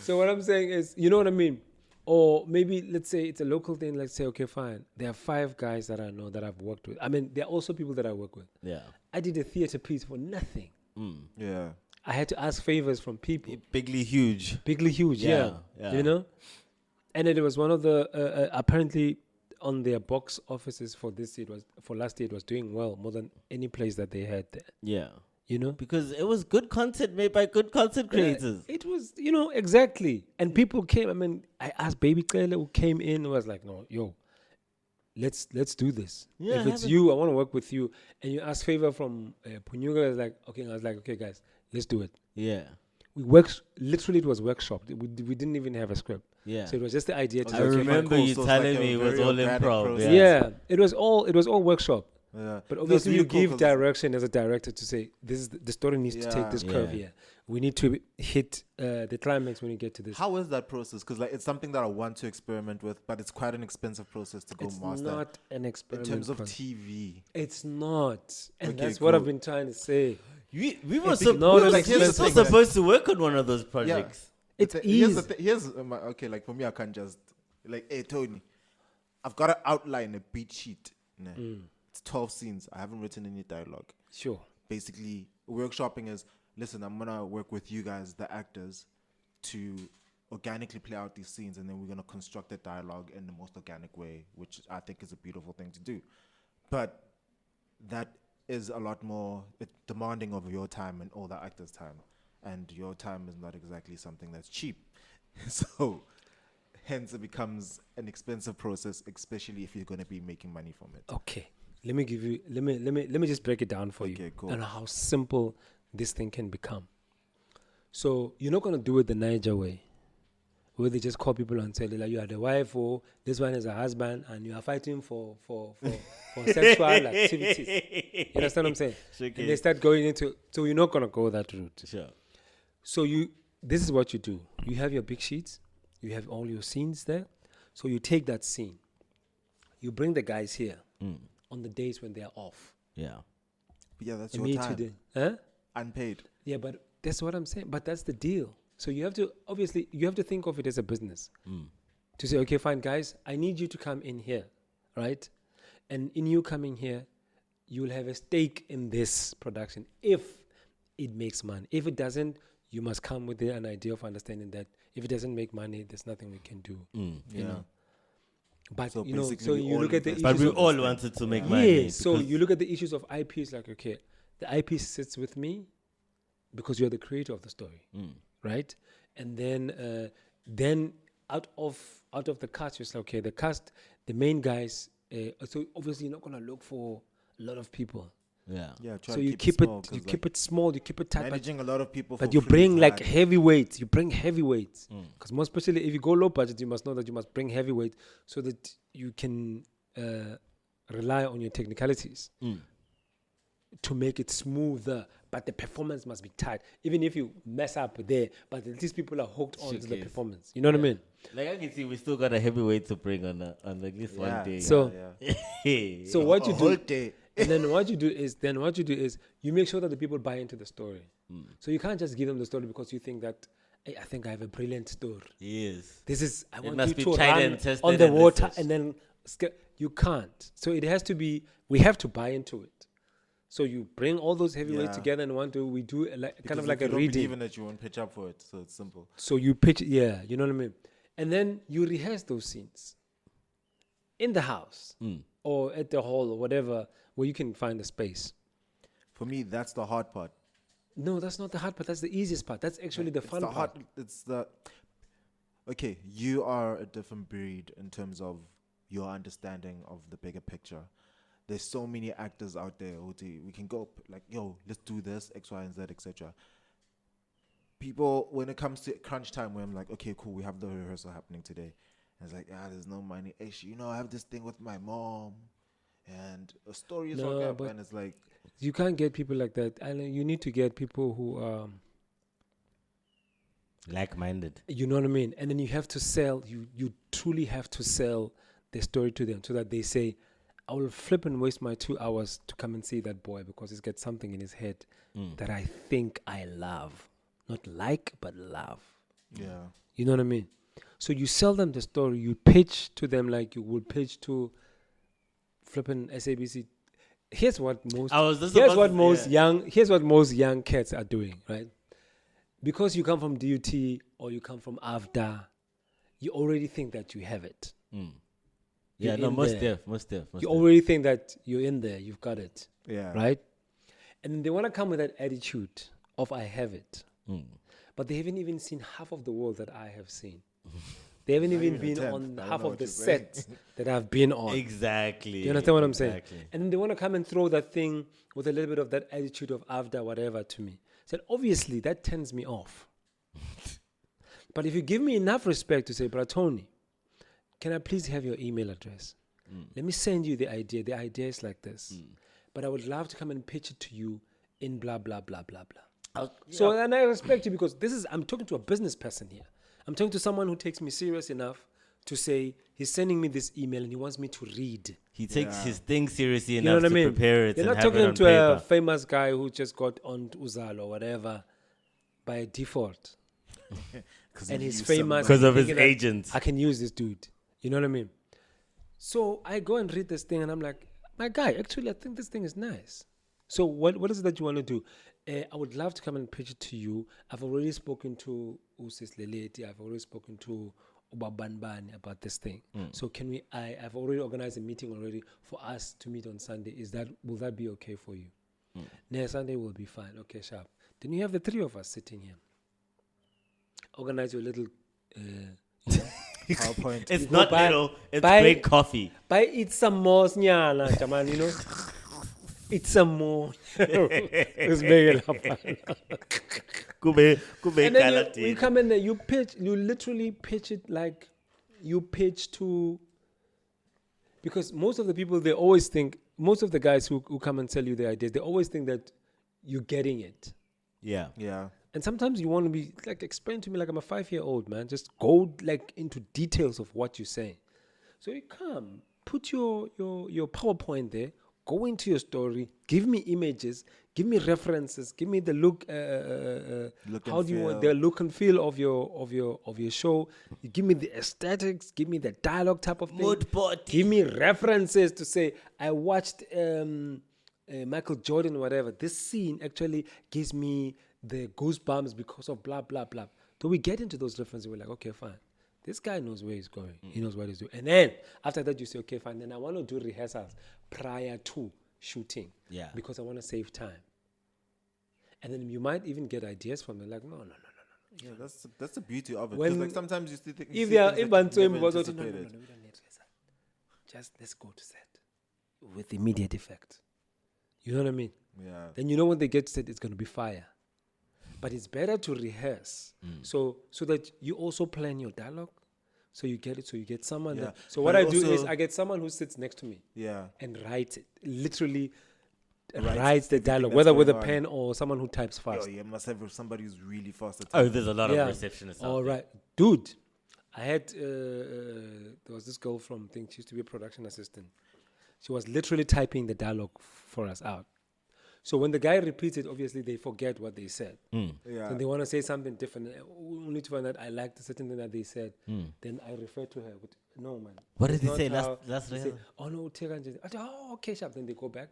So what I'm saying is, you know what I mean? Or maybe let's say it's a local thing. Let's say, okay, fine. There are 5 guys that I know that I've worked with. I mean, there are also people that I work with. Yeah. I did a theater piece for nothing. Mm. Yeah. I had to ask favors from people. Bigly huge. Bigly huge, Yeah, yeah. yeah. And it was one of the apparently on their box offices for this year for last year it was doing well more than any place that they had there. Yeah. You know? Because it was good content made by good content creators. It was, exactly. And people came. I mean, I asked Baby Clele who came in and was like, no, yo, let's do this. Yeah, if it's you, I want to work with you. And you ask favor from Punyuga. I was like, okay, guys, let's do it. Yeah. We worked, literally it was workshop. We didn't even have a script. Yeah. So it was just the idea to I remember you telling me it was all improv. yeah. It was all workshop. Yeah. But No, it's obviously, really you cool give 'cause direction as a director to say this is the story needs to take this curve Yeah. here. We need to hit the climax when you get to this. How is that process? Because like it's something that I want to experiment with, but it's quite an expensive process to go It's master. not an In experiment. terms of Con- TV, it's not, and Okay, that's what I've cool. been trying to say. We were, It's so, not we were an still expensive thing. supposed to work on one of those projects. It's here's easy. here's okay. Like for me, I can't just like, hey Tony, I've got to outline a beat sheet. Nah. It's 12 scenes. I haven't written any dialogue. Sure. Basically, workshopping is, listen, I'm gonna work with you guys, the actors, to organically play out these scenes, and then we're gonna construct the dialogue in the most organic way, which I think is a beautiful thing to do. But that is a lot more demanding of your time and all the actors' time, and your time is not exactly something that's cheap. So hence it becomes an expensive process, especially if you're going to be making money from it. Okay. Let me just break it down for you Okay, cool. and how simple this thing can become. So you're not gonna do it the Niger way, where they just call people and say like, you are the wife or this one is a husband and you are fighting for sexual activities. You understand what I'm saying? Sure And can. they start going into, so you're not gonna go that route. Sure. So this is what you do. You have your big sheets, you have all your scenes there. So you take that scene, you bring the guys here on the days when they are off. Yeah. But yeah, that's And your me time. today. Huh? Unpaid. Yeah, but that's what I'm saying. But that's the deal. So you have to think of it as a business. To say, okay, fine, guys, I need you to come in here, right? And in you coming here, you will have a stake in this production if it makes money. If it doesn't, you must come with an idea of understanding that if it doesn't make money, there's nothing we can do. You Yeah. know? But So you know, basically so we you all look at the invest But issues we of all wanted to make money. yeah, so because- you look at the issues of IP, it's like, okay, the IP sits with me because you're the creator of the story, right? And then out of the cast, you're like, okay, the cast, the main guys, so obviously you're not gonna look for a lot of people. Yeah. Yeah, try So to you keep keep small, it 'cause, keep it small, you keep it tight, managing a lot of people. but for you free bring is like hard. heavyweights. You bring heavyweights because most especially if you go low budget, you must know that you must bring heavyweight so that you can rely on your technicalities to make it smoother. But the performance must be tight, even if you mess up there. But at least people are hooked onto the Showcase. performance. You know what I mean? Like I can see, we still got a heavyweight to bring on like this Yeah, one day. So- yeah. So what you A whole do, day. and then what you do is you make sure that the people buy into the story. So you can't just give them the story because you think that, hey, I think I have a brilliant story. Yes. This is I want must you be to tried run and tested on the and water researched. and then you can't. So it has to be. We have to buy into it. So you bring all those heavyweights Yeah. together and we do kind Because of if like you a don't reading. believe in it, you won't pitch up for it. So it's simple. So you pitch, yeah, you know what I mean? And then you rehearse those scenes in the house or at the hall or whatever where you can find a space. For me, that's the hard part. No, that's not the hard part. That's the easiest part. That's actually the It's fun the part. hard. It's the. Okay, you are a different breed in terms of your understanding of the bigger picture. There's so many actors out there who we can go like, yo, let's do this, X, Y, and Z, etc. People, when it comes to crunch time, where I'm like, okay, cool, we have the rehearsal happening today. And it's like, there's no money. Actually, I have this thing with my mom, and a story is No, okay, but and it's like, You can't get people like that. And you need to get people who Like-minded. you know what I mean? And then you have to sell, you truly have to sell the story to them so that they say, I will flip and waste my 2 hours to come and see that boy because he's got something in his head that I think I love. Not like, but love. yeah. You know what I mean? So you sell them the story, you pitch to them like you would pitch to flipping SABC. Here's what most here's what most young cats are doing, right? Because you come from DUT or you come from AVDA, you already think that you have it. Yeah, You're no, in most there. def. You already think that you're in there, you've got it, Yeah. right? And they want to come with that attitude of I have it. Mm. But they haven't even seen half of the world that I have seen. They haven't even been on half of the sets that I've been on. Exactly. Do you understand what I'm saying? Exactly. And then they want to come and throw that thing with a little bit of that attitude of after whatever to me. So obviously that turns me off. But if you give me enough respect to say, Brother Tony, can I please have your email address? Let me send you the idea. The idea is like this. But I would love to come and pitch it to you in blah, blah, blah, blah, blah. So and I respect you because I'm talking to a business person here. I'm talking to someone who takes me serious enough to say he's sending me this email and he wants me to read. He takes his thing seriously You know enough what I to mean? prepare it You're and not have it talking on to paper. a famous guy who just got on Uzalo or whatever by default. And he's famous. Because of his thinking that agent. I can use this dude. You know what I mean? So I go and read this thing and I'm like, my guy, actually, I think this thing is nice. So what is it that you want to do? I would love to come and pitch it to you. I've already spoken to Usis Leleti. I've already spoken to Ubabanbani about this thing. So can we, I've already organized a meeting already for us to meet on Sunday. Will that be okay for you? Next Sunday will be fine. Okay, sharp. Then you have the three of us sitting here. Organize your little PowerPoint. It's You not go buy- little, it's buy- great coffee. eat some more nyana, Jaman, you know? Eat some more. Let's make it happen. Kube And then you Galatine. come in there, you literally pitch it like you pitch to, because most of the people, they always think, most of the guys who come and tell you their ideas, they always think that you're getting it. Yeah. Yeah. And sometimes you want to be like, explain to me like I'm a 5-year-old, man. Just go like into details of what you're saying. So you come, put your PowerPoint there, go into your story, give me images, give me references, give me the look. How do you want the look and feel of your show? You give me the aesthetics, give me the dialogue type of thing. Mood board. Give me references to say I watched Michael Jordan or whatever. This scene actually gives me the goosebumps because of blah blah blah. So we get into those references. We're like, okay, fine. This guy knows where he's going. He knows what he's doing. And then after that, you say, okay, fine. Then I want to do rehearsals prior to shooting. Yeah. Because I want to save time. And then you might even get ideas from them. Like, no. Yeah, that's the beauty of it. When- 'Cause like sometimes you still think If they are, if Bantu never was no, anticipated. we don't need rehearsal. Just let's go to set with immediate effect. You know what I mean? Yeah. Then you know when they get set, it's going to be fire. But it's better to rehearse so that you also plan your dialogue. So you get it. So you get someone. Yeah. So what But I do is also- I get someone who sits next to me Yeah. and writes it. Literally Writes writes the everything dialogue, that's whether with a going on. pen or someone who types Yo, fast. you must have somebody who's really fast at Oh, there's a lot Yeah. of receptionists. out All there. right, dude. I had there was this girl from she used to be a production assistant. She was literally typing the dialogue for us out. So when the guy repeats it, obviously they forget what they said. Yeah. Then they want to say something different. Only to find out I liked a certain thing that they said. Then I refer to her. But no, man. What did It's he not say? how- Last they say, rehearsal? oh no, take on just. Oh, okay, sharp. Then they go back.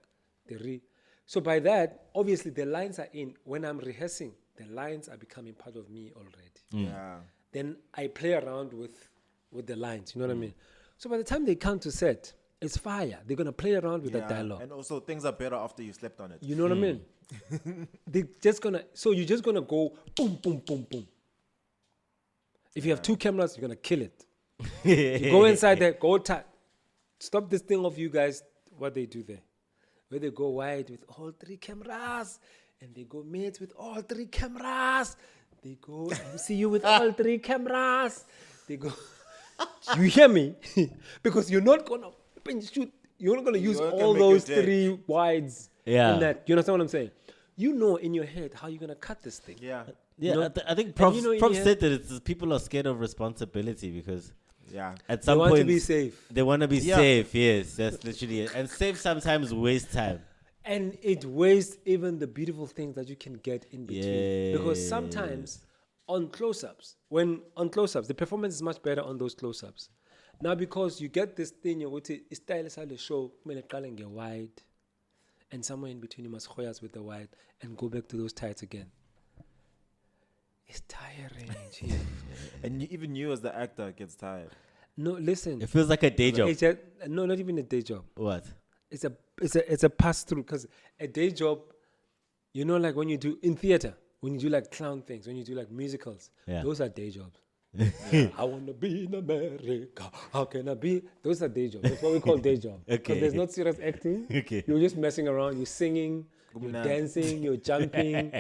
They read. So by that, obviously the lines are in. When I'm rehearsing, the lines are becoming part of me already. Yeah. Then I play around with the lines. You know what I mean? So by the time they come to set, it's fire. They're gonna play around with that dialogue. And also things are better after you slept on it. You know what I mean? They're just gonna. So you're just gonna go boom, boom, boom, boom. If you have 2 cameras, you're gonna kill it. You go inside there, go tight. Stop this thing of you guys. What they do there, where they go wide with all 3 cameras, and they go mid with all 3 cameras. They go MCU with all 3 cameras. They go. You hear me? Because you're not gonna shoot. You're not gonna use not gonna all make your those day. 3 wides. Yeah. In that, you understand what I'm saying? You know in your head how you're gonna cut this thing. Yeah. Yeah, You know? I think Prof, you know, Prof yeah. said that it's people are scared of responsibility because Yeah. at They some want point to be safe. they want to be Yeah. safe. Yes, that's literally it. And safe sometimes waste time. And it wastes even the beautiful things that you can get in between. Because sometimes on close-ups, the performance is much better on those close-ups. Now because you get this thing, you would say, style is how the show, get wide. And somewhere in between you must hoyas with the wide and go back to those tights again. It's tiring. Chief. And even you as the actor gets tired. No, listen. It feels like a day job. It's a, no, not even a day job. What? It's a pass through because a day job You know, like when you do in theater, when you do like clown things, when you do like musicals, Yeah. those are day jobs. I want to be in America. How can I be? Those are day jobs. That's what we call day job. Because Okay. there's not serious acting. Okay. You're just messing around. You're singing. You're Kumnandi. dancing. You're jumping.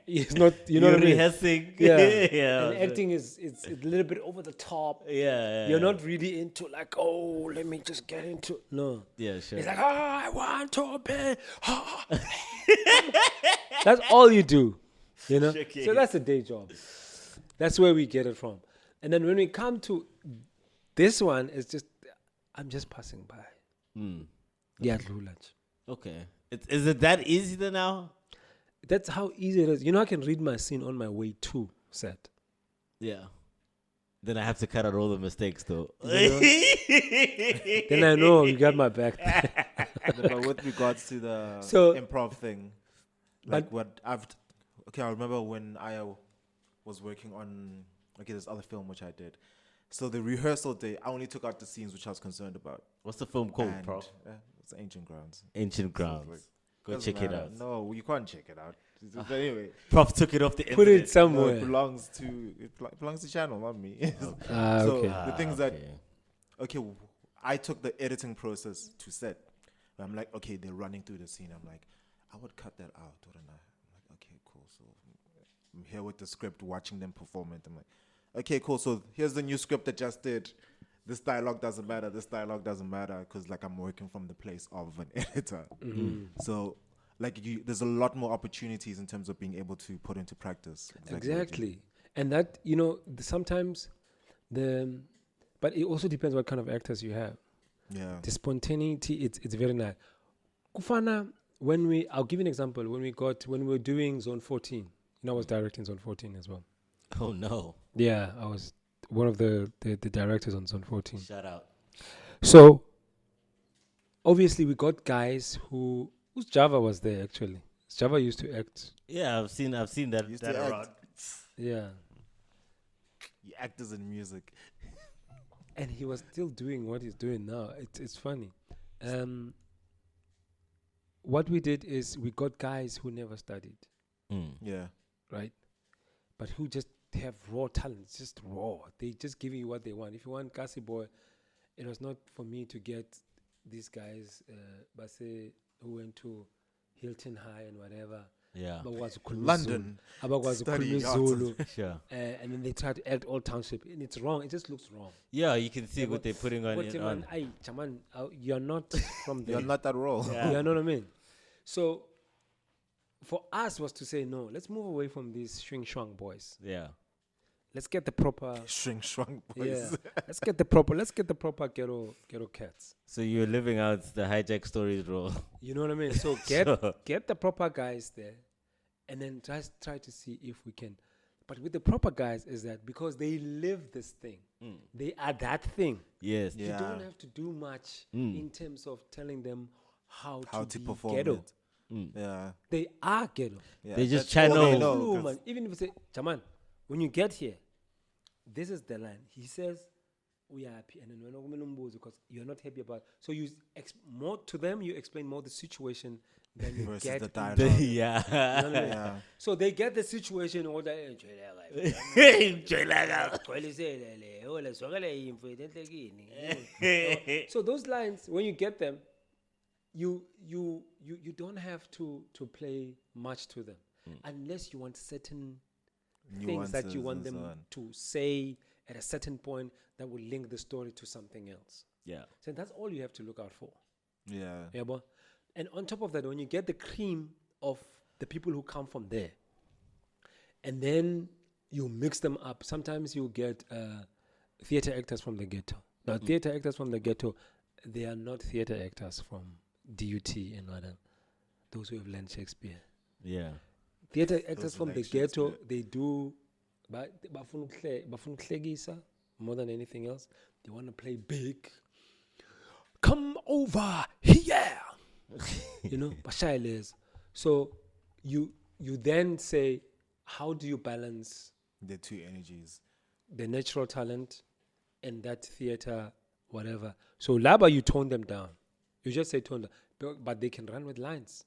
It's not. You know You're what I mean? rehearsing. Yeah. Yeah. And acting it's a little bit over the top. Yeah. You're not really into like, oh, let me just get into. No. Yeah, sure. It's like, I want to be. That's all you do, you know. Okay. So that's a day job. That's where we get it from. And then when we come to this one, it's just I'm just passing by. Yeah, lunch. Okay. Is it that easy then now? That's how easy it is. You know, I can read my scene on my way to set. Yeah. Then I have to cut out all the mistakes though. Then I know you got my back. But with regards to the So- improv thing, like I remember when I was working on this other film which I did. So the rehearsal day, I only took out the scenes which I was concerned about. What's the film called, And, Prof? it's Ancient Grounds. Ancient Grounds. Go Doesn't check it matter. out. No, you can't check it out. But anyway, Prof took it off the Put internet. it somewhere. it belongs to channel, not me. Ah, So okay. the things that Okay. I took the editing process to set. I'm like, okay, they're running through the scene. I'm like, I would cut that out, wouldn't I? I'm like, okay, cool. So I'm here with the script, watching them perform it. I'm like, okay, cool. So here's the new script that just did. This dialogue doesn't matter. This dialogue doesn't matter because like I'm working from the place of an editor. So like there's a lot more opportunities in terms of being able to put into practice. what you do. Exactly. And that, you know, sometimes but it also depends what kind of actors you have. Yeah. The spontaneity, it's very nice. Kufana, I'll give you an example. When we were doing Zone 14, I was directing Zone 14 as well. Oh no. Yeah, I was one of the directors on Zone 14. Shout out. So, obviously, we got guys whose Java was there actually. Java used to act. Yeah, I've seen that, Used that to act. around. Yeah. Actors in music. And he was still doing what he's doing now. It's funny. What we did is we got guys who never studied, Yeah. right? But who just have raw talent. It's just raw. They just give you what they want. If you want Kasi Boy, it was not for me to get these guys, Base, who went to Hilton High and whatever. Yeah. Abakwazi ukukhuluma London. isiZulu, abakwazi studying ukukhuluma arts. Zulu, Sure. and then they try to act all township, and it's wrong. It just looks wrong. Yeah, you can see what they're putting on But it. man, Chaman, you're not from there. You're not that role. Yeah. You know what I mean? So, for us was to say no. Let's move away from these swing swang boys. Yeah. Let's get the proper. Shrink boys. Yeah. Let's get the proper ghetto cats. So you're living out the hijack stories role. You know what I mean? So get the proper guys there, and then just try to see if we can. But with the proper guys is that because they live this thing, they are that thing. Yes. Yeah. You don't have to do much in terms of telling them how To be perform ghetto. it. Yeah. They are ghetto. Yeah. They just That's all channel- they know, Clue, 'cause- man. Even if you say, Chaman, when you get here, this is the line. He says, we are happy. And then we're not going to because you're not happy about. So you more to them, you explain more the situation than you Versus get the in dialogue. yeah. You know what I mean? Yeah. So they get the situation or they so those lines, when you get them, you don't have to play much to them unless you want certain things that you Nuances want and them so on. to say at a certain point that will link the story to something else. Yeah. So that's all you have to look out for. Yeah. Yeah, boy. And on top of that, when you get the cream of the people who come from there, and then you mix them up, sometimes you get theater actors from the ghetto. Now, theater actors from the ghetto, they are not theater actors from DUT and other, those who have learned Shakespeare. Yeah. Theater actors who from like the ghetto, Shakespeare. they do bafuna ukuhlekisa more than anything else. They want to play big. Come over here. You know, bashayeleza. So you then say, how do you balance The two energies. the natural talent and that theater, whatever? So laba, you tone them down. You just say tone down, but they can run with lines.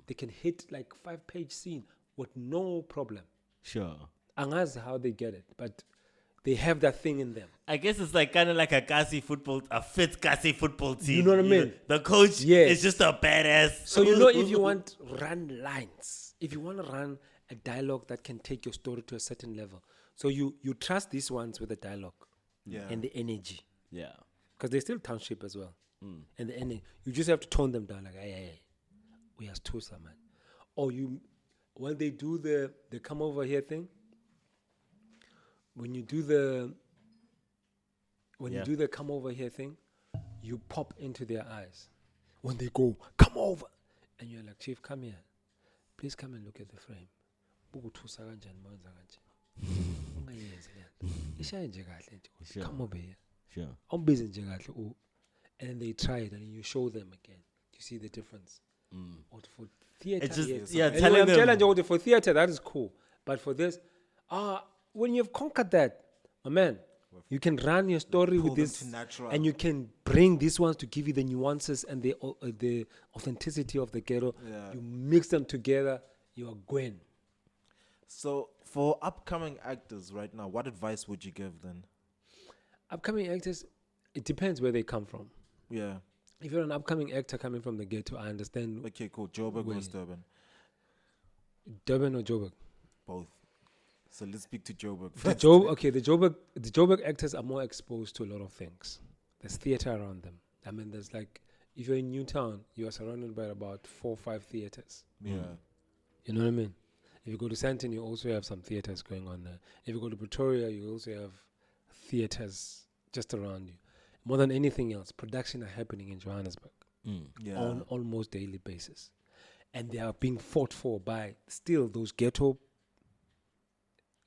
They can hit like 5-page scene with no problem. Sure. And that's how they get it. But they have that thing in them. I guess it's like kind of like a fit Kasi football team. You know what I mean? The coach Yes. is just a badass. So if you want run lines, if you want to run a dialogue that can take your story to a certain level, so you trust these ones with the dialogue and the energy, because they're still township as well, and the energy. You just have to tone them down, like, hey, we have two man. Or when they do the come over here thing, when you do the come over here thing, you pop into their eyes. When they go, come over, and you're like, Chief, come here. Please come and look at the frame. Sure. Come over here. Sure. I'm busy and then they try it and you show them again. You see the difference. Or for theater, It's just yes. telling them. Challenge for theater, that is cool. But for this, when you've conquered that, my man, you can run your story with this, and you can bring these ones to give you the nuances and the authenticity of the ghetto. Yeah. You mix them together, you are Gwen. So for upcoming actors right now, what advice would you give then? Upcoming actors, it depends where they come from. Yeah. If you're an upcoming actor coming from the ghetto, I understand. Okay, cool. Joburg or Durban? Durban or Joburg? Both. So let's speak to Joburg The first. the Joburg actors are more exposed to a lot of things. There's theater around them. I mean, there's like, if you're in Newtown, you are surrounded by about 4 or 5 theaters. Yeah. You know what I mean? If you go to Sandton, you also have some theaters going on there. If you go to Pretoria, you also have theaters just around you. More than anything else, production are happening in Johannesburg on almost daily basis. And they are being fought for by still those ghetto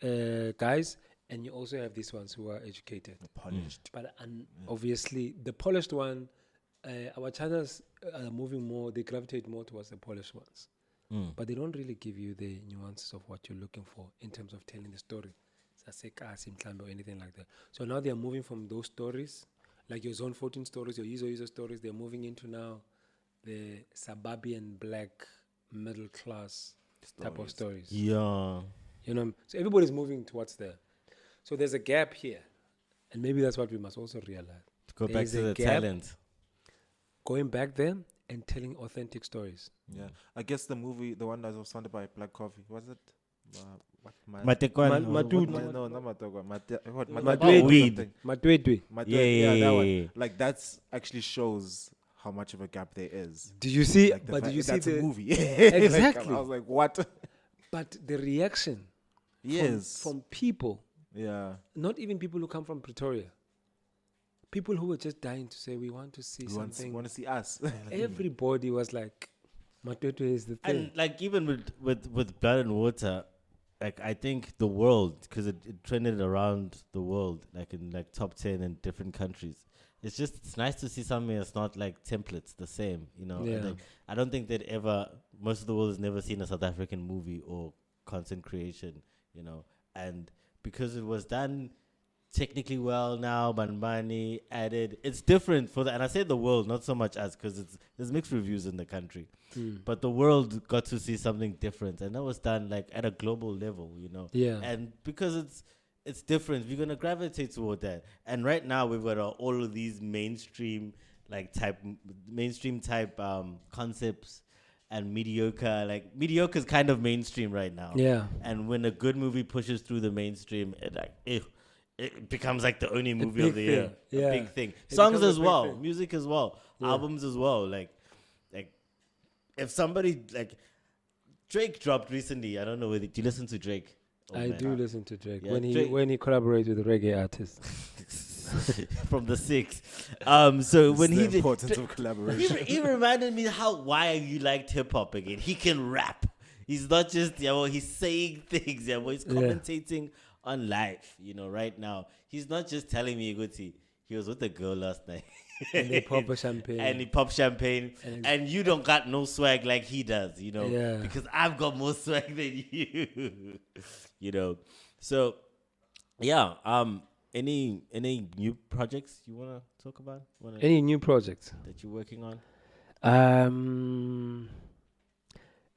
guys, and you also have these ones who are educated. Polished. But obviously, the polished one, our channels are moving more, they gravitate more towards the polished ones. But they don't really give you the nuances of what you're looking for in terms of telling the story. Or anything like that. So now they're moving from those stories, like your Zone 14 stories, your user stories, they're moving into now the suburban black middle class type of stories. Yeah. You know, so everybody's moving towards there. So there's a gap here. And maybe that's what we must also realize. Go back to the talent. Going back there and telling authentic stories. Yeah. I guess the movie, the one that was funded by Black Coffee, was it? Matekwan. No, not Matekwan. Matwedwe. Yeah, that one. Like, that's actually shows how much of a gap there is. Did you see? Like But did you see that's the a movie? Exactly. Like, I was like, what? But the reaction from people, not even people who come from Pretoria, people who were just dying to say, we want to see something. Want to see us. Everybody was like, Matwedwe is the thing. And like even with Blood and Water, like I think the world, because it trended around the world, like in like top 10 in different countries. It's nice to see something that's not like templates, the same, you know. Yeah. Like, I don't think that most of the world has never seen a South African movie or content creation, you know. And because it was done technically well now, Banbani added, it's different for and I say the world, not so much us, because there's mixed reviews in the country. But the world got to see something different, and that was done like at a global level, you know. Yeah. And because it's different, we're gonna gravitate toward that. And right now we've got all of these mainstream type concepts and mediocre. Like mediocre is kind of mainstream right now. Yeah. And when a good movie pushes through the mainstream, it becomes like the only movie of the year. Yeah. A big thing. It Songs becomes a as big well, thing. music as well, albums as well. Like if somebody like Drake dropped recently, I don't know whether do you listen to Drake? I do listen to Drake. Yeah, When he collaborates with reggae artists. From the 6. So when he the did, importance of collaboration. he reminded me why you liked hip hop again. He can rap. He's not just he's saying things. He's commentating on life. You know, right now he's not just telling me Guti. He was with a girl last night. And they pop a champagne. And he popped champagne. And you don't got no swag like he does, you know. Yeah. Because I've got more swag than you. You know. So yeah. Any new projects you wanna talk about? Any new projects that you're working on?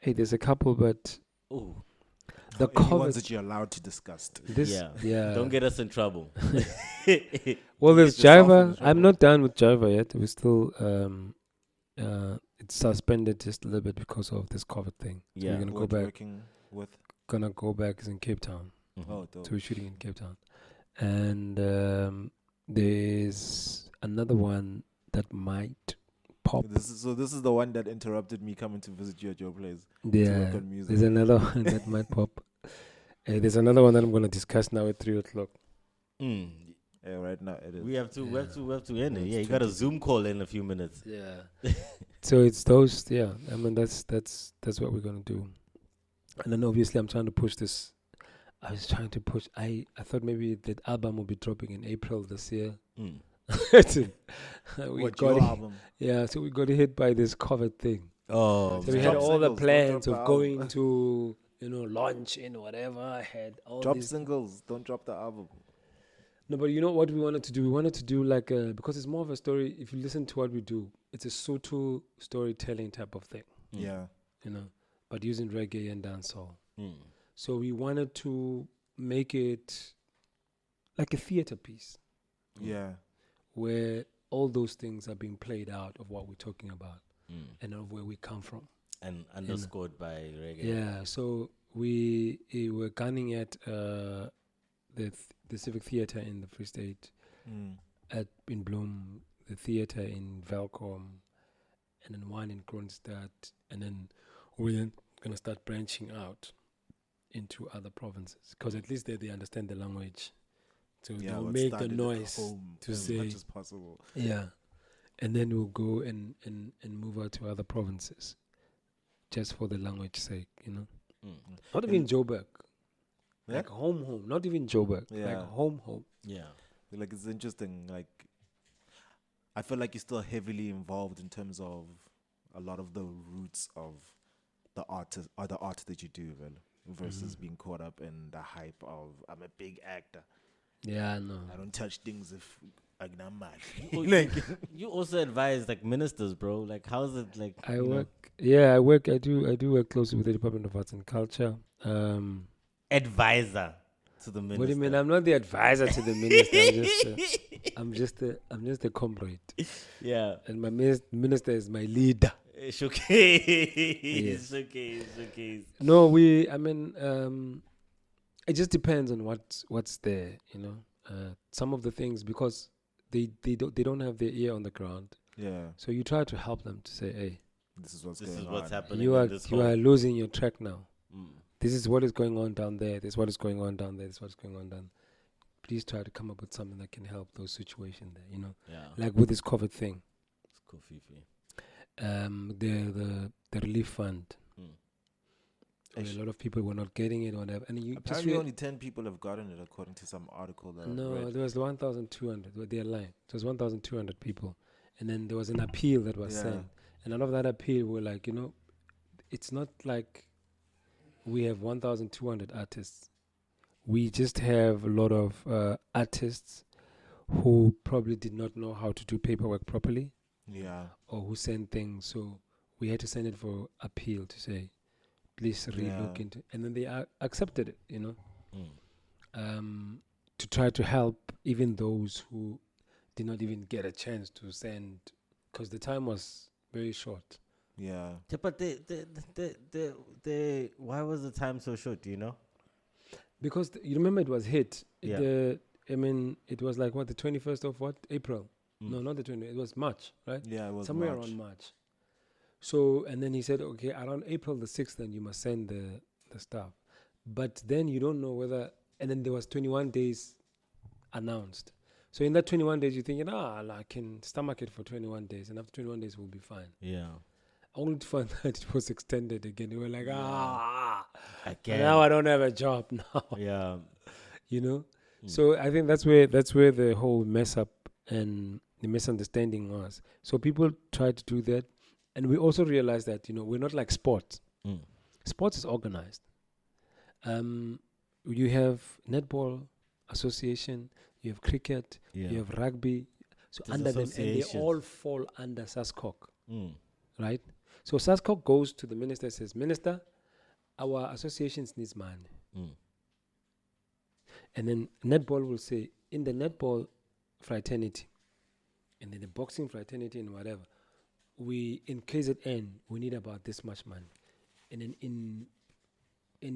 Hey, there's a couple, but Ooh, the Any ones COVID. that you're allowed to discuss. Yeah. Don't get us in trouble. Well, You there's get yourself Java. into I'm trouble. not done with Java yet. We still it's suspended just a little bit because of this COVID thing. So Yeah. we're gonna go What you back. working with? Gonna go back is in Cape Town. Mhm. Oh, dope. So we're shooting in Cape Town, and there's another one that might pop. This is the one that interrupted me coming to visit you at your place to work Yeah, on music. there's another one that might pop. There's another one that I'm gonna discuss now at 3 o'clock. Mm. Yeah, right now it is. We have to end it. It's Yeah, you got a 22. Zoom call in a few minutes. Yeah. So it's those. Yeah, I mean that's what we're gonna do, and then obviously I'm trying to push this. I was trying to push. I thought maybe that album will be dropping in April this year. Mm. We What, got your it. album? Yeah, so we got hit by this COVID thing. Oh, So we man. had Drop all the singles, don't plans drop of the going album. to launch in whatever. I had all Drop these. singles, don't drop the album. No, but you know what we wanted to do? We wanted to do like because it's more of a story. If you listen to what we do, it's a Soto storytelling type of thing, Mm. Yeah. but using reggae and dancehall. Mm. So we wanted to make it like a theater piece Yeah. where all those things are being played out of what we're talking about Mm. and of where we come from. And underscored by reggae. Yeah, so we were gunning at the Civic Theatre in the Free State, in Bloem, the theatre in Velkom, and then one in Kronstadt, and then we're then going to start branching out into other provinces because at least they understand the language. So Yeah, they'll let's make start the it at noise home to as say, much as possible. yeah. And then we'll go and move out to other provinces just for the language sake, Mm. Not even Joburg. Yeah? Like home. Not even Joburg. Yeah. Like home. Yeah. Like, it's interesting. Like, I feel like you're still heavily involved in terms of a lot of the roots of the artist or the art that you do, man, versus being caught up in the hype of I'm a big actor. Yeah, I know. I don't touch things if I'm not mad. You also advise like ministers, bro. Like, how's it like? I work. Yeah, I work. I do work closely with the Department of Arts and Culture. Advisor to the minister. What do you mean? I'm not the advisor to the minister. I'm just a comrade. Yeah. And my minister is my leader. Showcase. No, it just depends on what's there, some of the things because they don't have their ear on the ground. Yeah, So you try to help them to say, hey, this is what's This going is on. what's happening. you are in this you are whole- losing your track now. Mm. This is what is going on down there. This is what is going on down there. This is what is going on down. Please try to come up with something that can help those situations there. Yeah. Like with this COVID thing, It's cool, Fifi. the relief fund. Mm. where a lot of people were not getting it or whatever. And you just Apparently, only 10 people have gotten it, according to some article that I no, read. there was 1,200. They're lying. It was 1,200 people, and then there was an appeal that was Yeah. sent, and out of that appeal, we're like, it's not like we have 1,200 artists. We just have a lot of artists who probably did not know how to do paperwork properly, Yeah. or who sent things. So we had to send it for appeal to say, please relook Yeah. into, and then they accepted it. Mm. To try to help even those who did not even get a chance to send, because the time was very short. Yeah. Yeah, but why was the time so short? Do you know? Because you remember it was hit. Yeah. It was like the 21st of April? Mm. No, not the 20th. It was March, right? Yeah, it was Somewhere March. around March. So, and then he said, okay, around April the 6th, then you must send the stuff. But then you don't know whether, and then there was 21 days announced. So in that 21 days, you're thinking, I can stomach it for 21 days. And after 21 days, we'll be fine. Yeah. Only to find that it was extended again. We were like, Again. now I don't have a job now. Yeah. So I think that's where the whole mess up and the misunderstanding was. So people try to do that. And we also realized that, we're not like sports. Mm. Sports is organized. You have netball association, you have cricket, Yeah. you have rugby. So There's under them, and they associations. all fall under SASCOC, Mm. right? So SASCO goes to the minister, says, Minister, our associations needs money. Mm. And then netball will say, in the netball fraternity, and in the boxing fraternity and whatever, we in KZN we need about this much money. And then in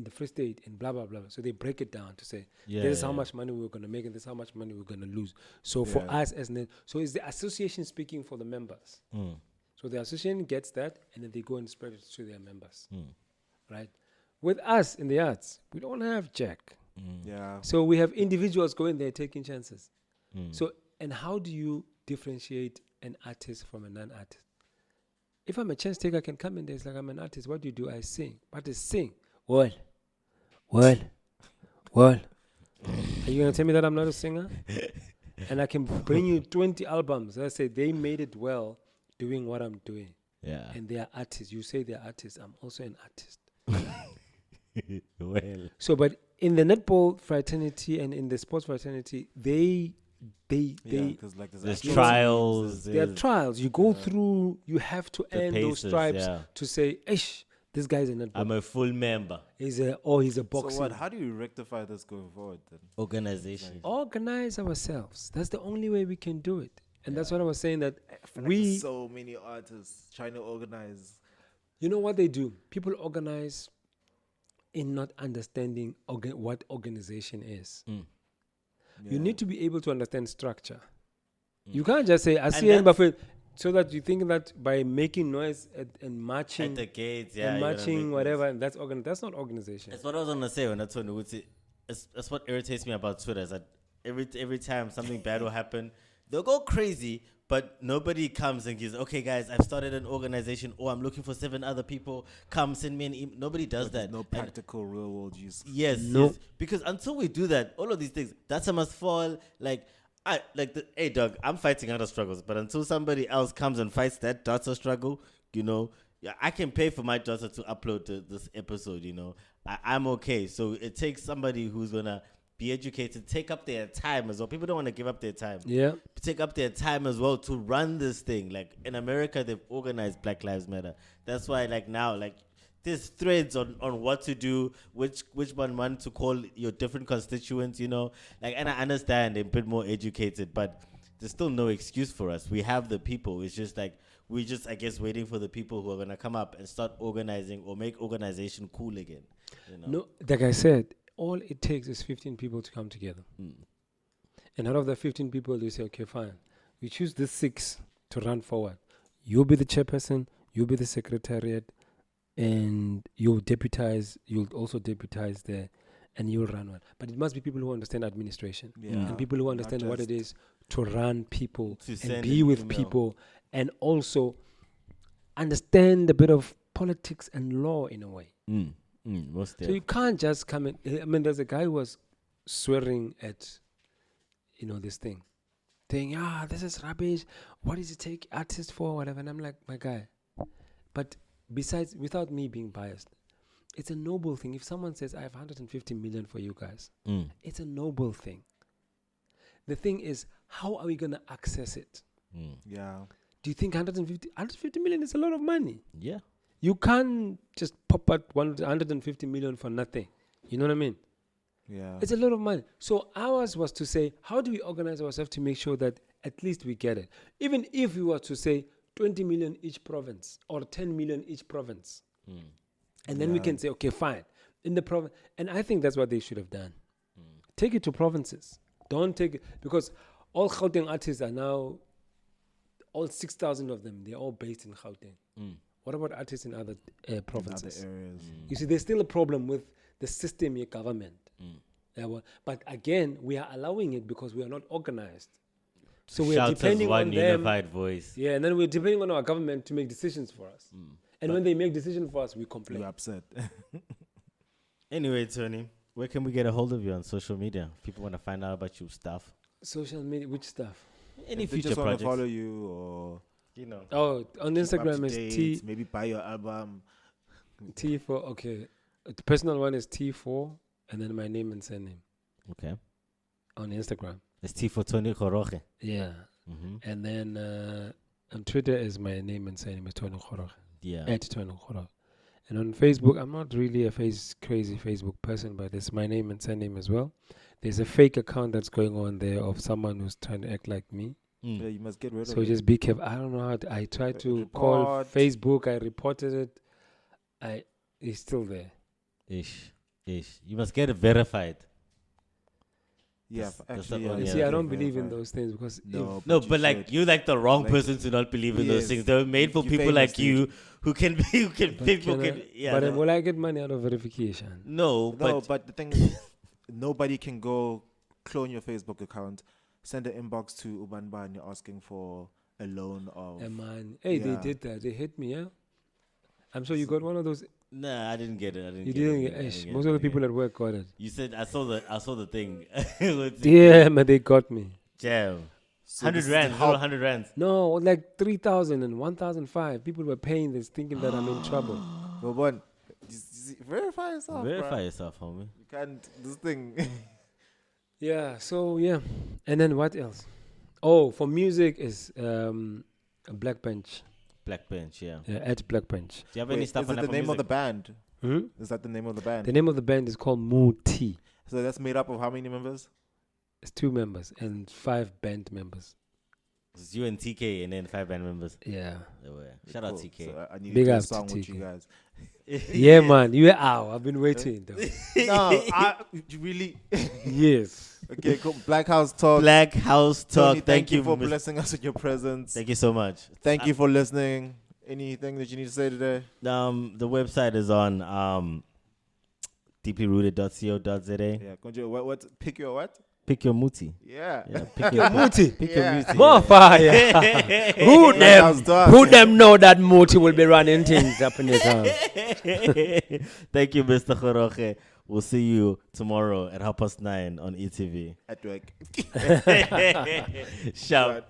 the Free State and blah blah blah. So they break it down to say this is how much money we're gonna make and this is how much money we're gonna lose. So for us as so it's the association speaking for the members. Mm. So the association gets that and then they go and spread it to their members. Mm. Right? With us in the arts, we don't have jack. Yeah. So we have individuals going there taking chances. Mm. So and how do you differentiate an artist from a non-artist? If I'm a chance taker, I can come in there. It's like I'm an artist. What do you do? I sing. What is sing? What? Are you gonna tell me that I'm not a singer? And I can bring you 20 albums. I say they made it well doing what I'm doing. Yeah. And they are artists. You say they're artists. I'm also an artist. Well. So, but in the netball fraternity and in the sports fraternity, they Because like There's actual trials. there are there's trials. You go through. You have to the earn those paces, stripes yeah. to say, "Ish, this guy's a netball. I'm a full member. He's a boxing." So what? How do you rectify this going forward then? Organization. Organize ourselves. That's the only way we can do it. And that's what I was saying, that Like we, there's so many artists trying to organize. you know what they do? People organize in not understanding what organization is. Mm. You need to be able to understand structure. You can't just say, I see that's- Buffett, so that you think that by making noise and marching At the gates, and yeah. you're gonna marching, make whatever, and that's not organization. That's what I was gonna say when I told you. That's what irritates me about Twitter. Is that every time something bad will happen, they'll go crazy, but nobody comes and gives. Okay, guys, I've started an organization, or I'm looking for 7 other people. Come send me an email. Nobody does There's that. no And practical real world use. yes, No. yes, because until we do that, all of these things, data must fall. Hey, Doug, I'm fighting other struggles, but until somebody else comes and fights that data struggle, yeah, I can pay for my daughter to upload this episode, I'm okay. So it takes somebody who's going to be educated, take up their time as well. People don't want to give up their time. Yeah. Take up their time as well to run this thing. Like in America, they've organized Black Lives Matter. That's why now, there's threads on what to do, which one to call your different constituents, and I understand they're a bit more educated, but there's still no excuse for us. We have the people. It's just we're just, I guess, waiting for the people who are going to come up and start organizing or make organization cool again. No, like I said, all it takes is 15 people to come together. And out of the 15 people, they say, okay, fine. We choose the 6 to run forward. You'll be the chairperson, you'll be the secretariat, and you'll also deputize there, and you'll run one. But it must be people who understand administration. Yeah. And people who understand what it is to run people To and send be an with email. people, and also understand a bit of politics and law in a way. Most So you can't just come in. I mean, there's a guy who was swearing at, this thing, saying, this is rubbish. What does it take artists for, whatever? And I'm like, my guy. But besides, without me being biased, it's a noble thing. If someone says, I have 150 million for you guys, it's a noble thing. The thing is, how are we going to access it? Yeah. Do you think 150 million is a lot of money? Yeah. You can't just pop out 150 million for nothing. You know what I mean? Yeah. It's a lot of money. So ours was to say, how do we organize ourselves to make sure that at least we get it? Even if we were to say 20 million each province or 10 million each province. And then we can say, okay, fine. In the province. And I think that's what they should have done. Take it to provinces. Don't take it. Because all Gauteng artists are now, all 6,000 of them, they're all based in Gauteng. What about artists in other provinces? Other areas. You see, there's still a problem with the system in government. But again, we are allowing it because we are not organized. So we are Shout as depending one on them. unified voice. Yeah, and then we're depending on our government to make decisions for us. And when they make decisions for us, we complain. You're upset. Anyway, Tony, where can we get a hold of you on social media? If people want to find out about your stuff. Social media, which stuff? Any If they future just want to projects. follow you or Oh, on keep up Instagram to is date, maybe buy your album. T4. Okay. The personal one is T4, and then my name and surname Okay. on Instagram. It's T for Tony Kgoroge. Yeah. And then on Twitter is my name and surname is Tony Kgoroge. Yeah. At Tony Kgoroge. And on Facebook, I'm not really a crazy Facebook person, but it's my name and surname as well. There's a fake account that's going on there of someone who's trying to act like me. Yeah, you must get rid of So it. just be careful. I don't know how I tried to call Report. Facebook. I reported it. It's still there. Ish. You must get it verified. Yeah, That's the actually, only You Yeah, see, I okay, don't believe in those things because No, No, you but like should. you're like the wrong Like, person to not believe in those yes, things. They were made for you people famous, like dude. you who can people can yeah. but no. will I get money out of verification? No, No, but but the thing is, nobody can go clone your Facebook account, send an inbox to Ubanba and you're asking for a loan of. Man, hey, they Yeah. did that. They hit me, yeah. I'm sure you got one of those. nah, I didn't get it. You didn't get. Ish, most of the people at work got it. You said I saw the thing. What's it? Damn, they got me. Jam. So 100 this is rand, how- little 100 rands. No, like 3,000 and 1,005. People were paying this, thinking that I'm in trouble. Well, one, verify yourself. Verify bruh. yourself, homie. You can't. This thing. Yeah. So yeah, and then what else? Oh, for music is a Black Bench. Black Bench, yeah. Yeah, at Black Bench. Do you have Wait, any is stuff on it the Apple name of the Music? band? Hmm? Is that the name of the band? The name of the band is called Muti. So that's made up of how many members? It's 2 members and 5 band members. It's you and TK and then 5 band members. Yeah. They were. Shout out Cool. TK. So I need Big to do a up to song with you TK. guys. Yeah, man. You are. I've been waiting though. No, you really. Yes. Okay, cool. Black House Talk. Black House Talk. Tony, thank you for Mr. blessing us with your presence. Thank you so much. Thank you for listening. Anything that you need to say today? The website is on deeplyrooted.co.za. Yeah, Konjo, what? Pick your what? Pick your muti. Yeah. Yeah, pick your Muti. Pick your Yeah. muti. More fire. Who Black House them? Talk. Who them know that Muti will be running things up in this house? Thank you, Mr. Kgoroge. We'll see you tomorrow at 9:30 on ETV. At work. Shout.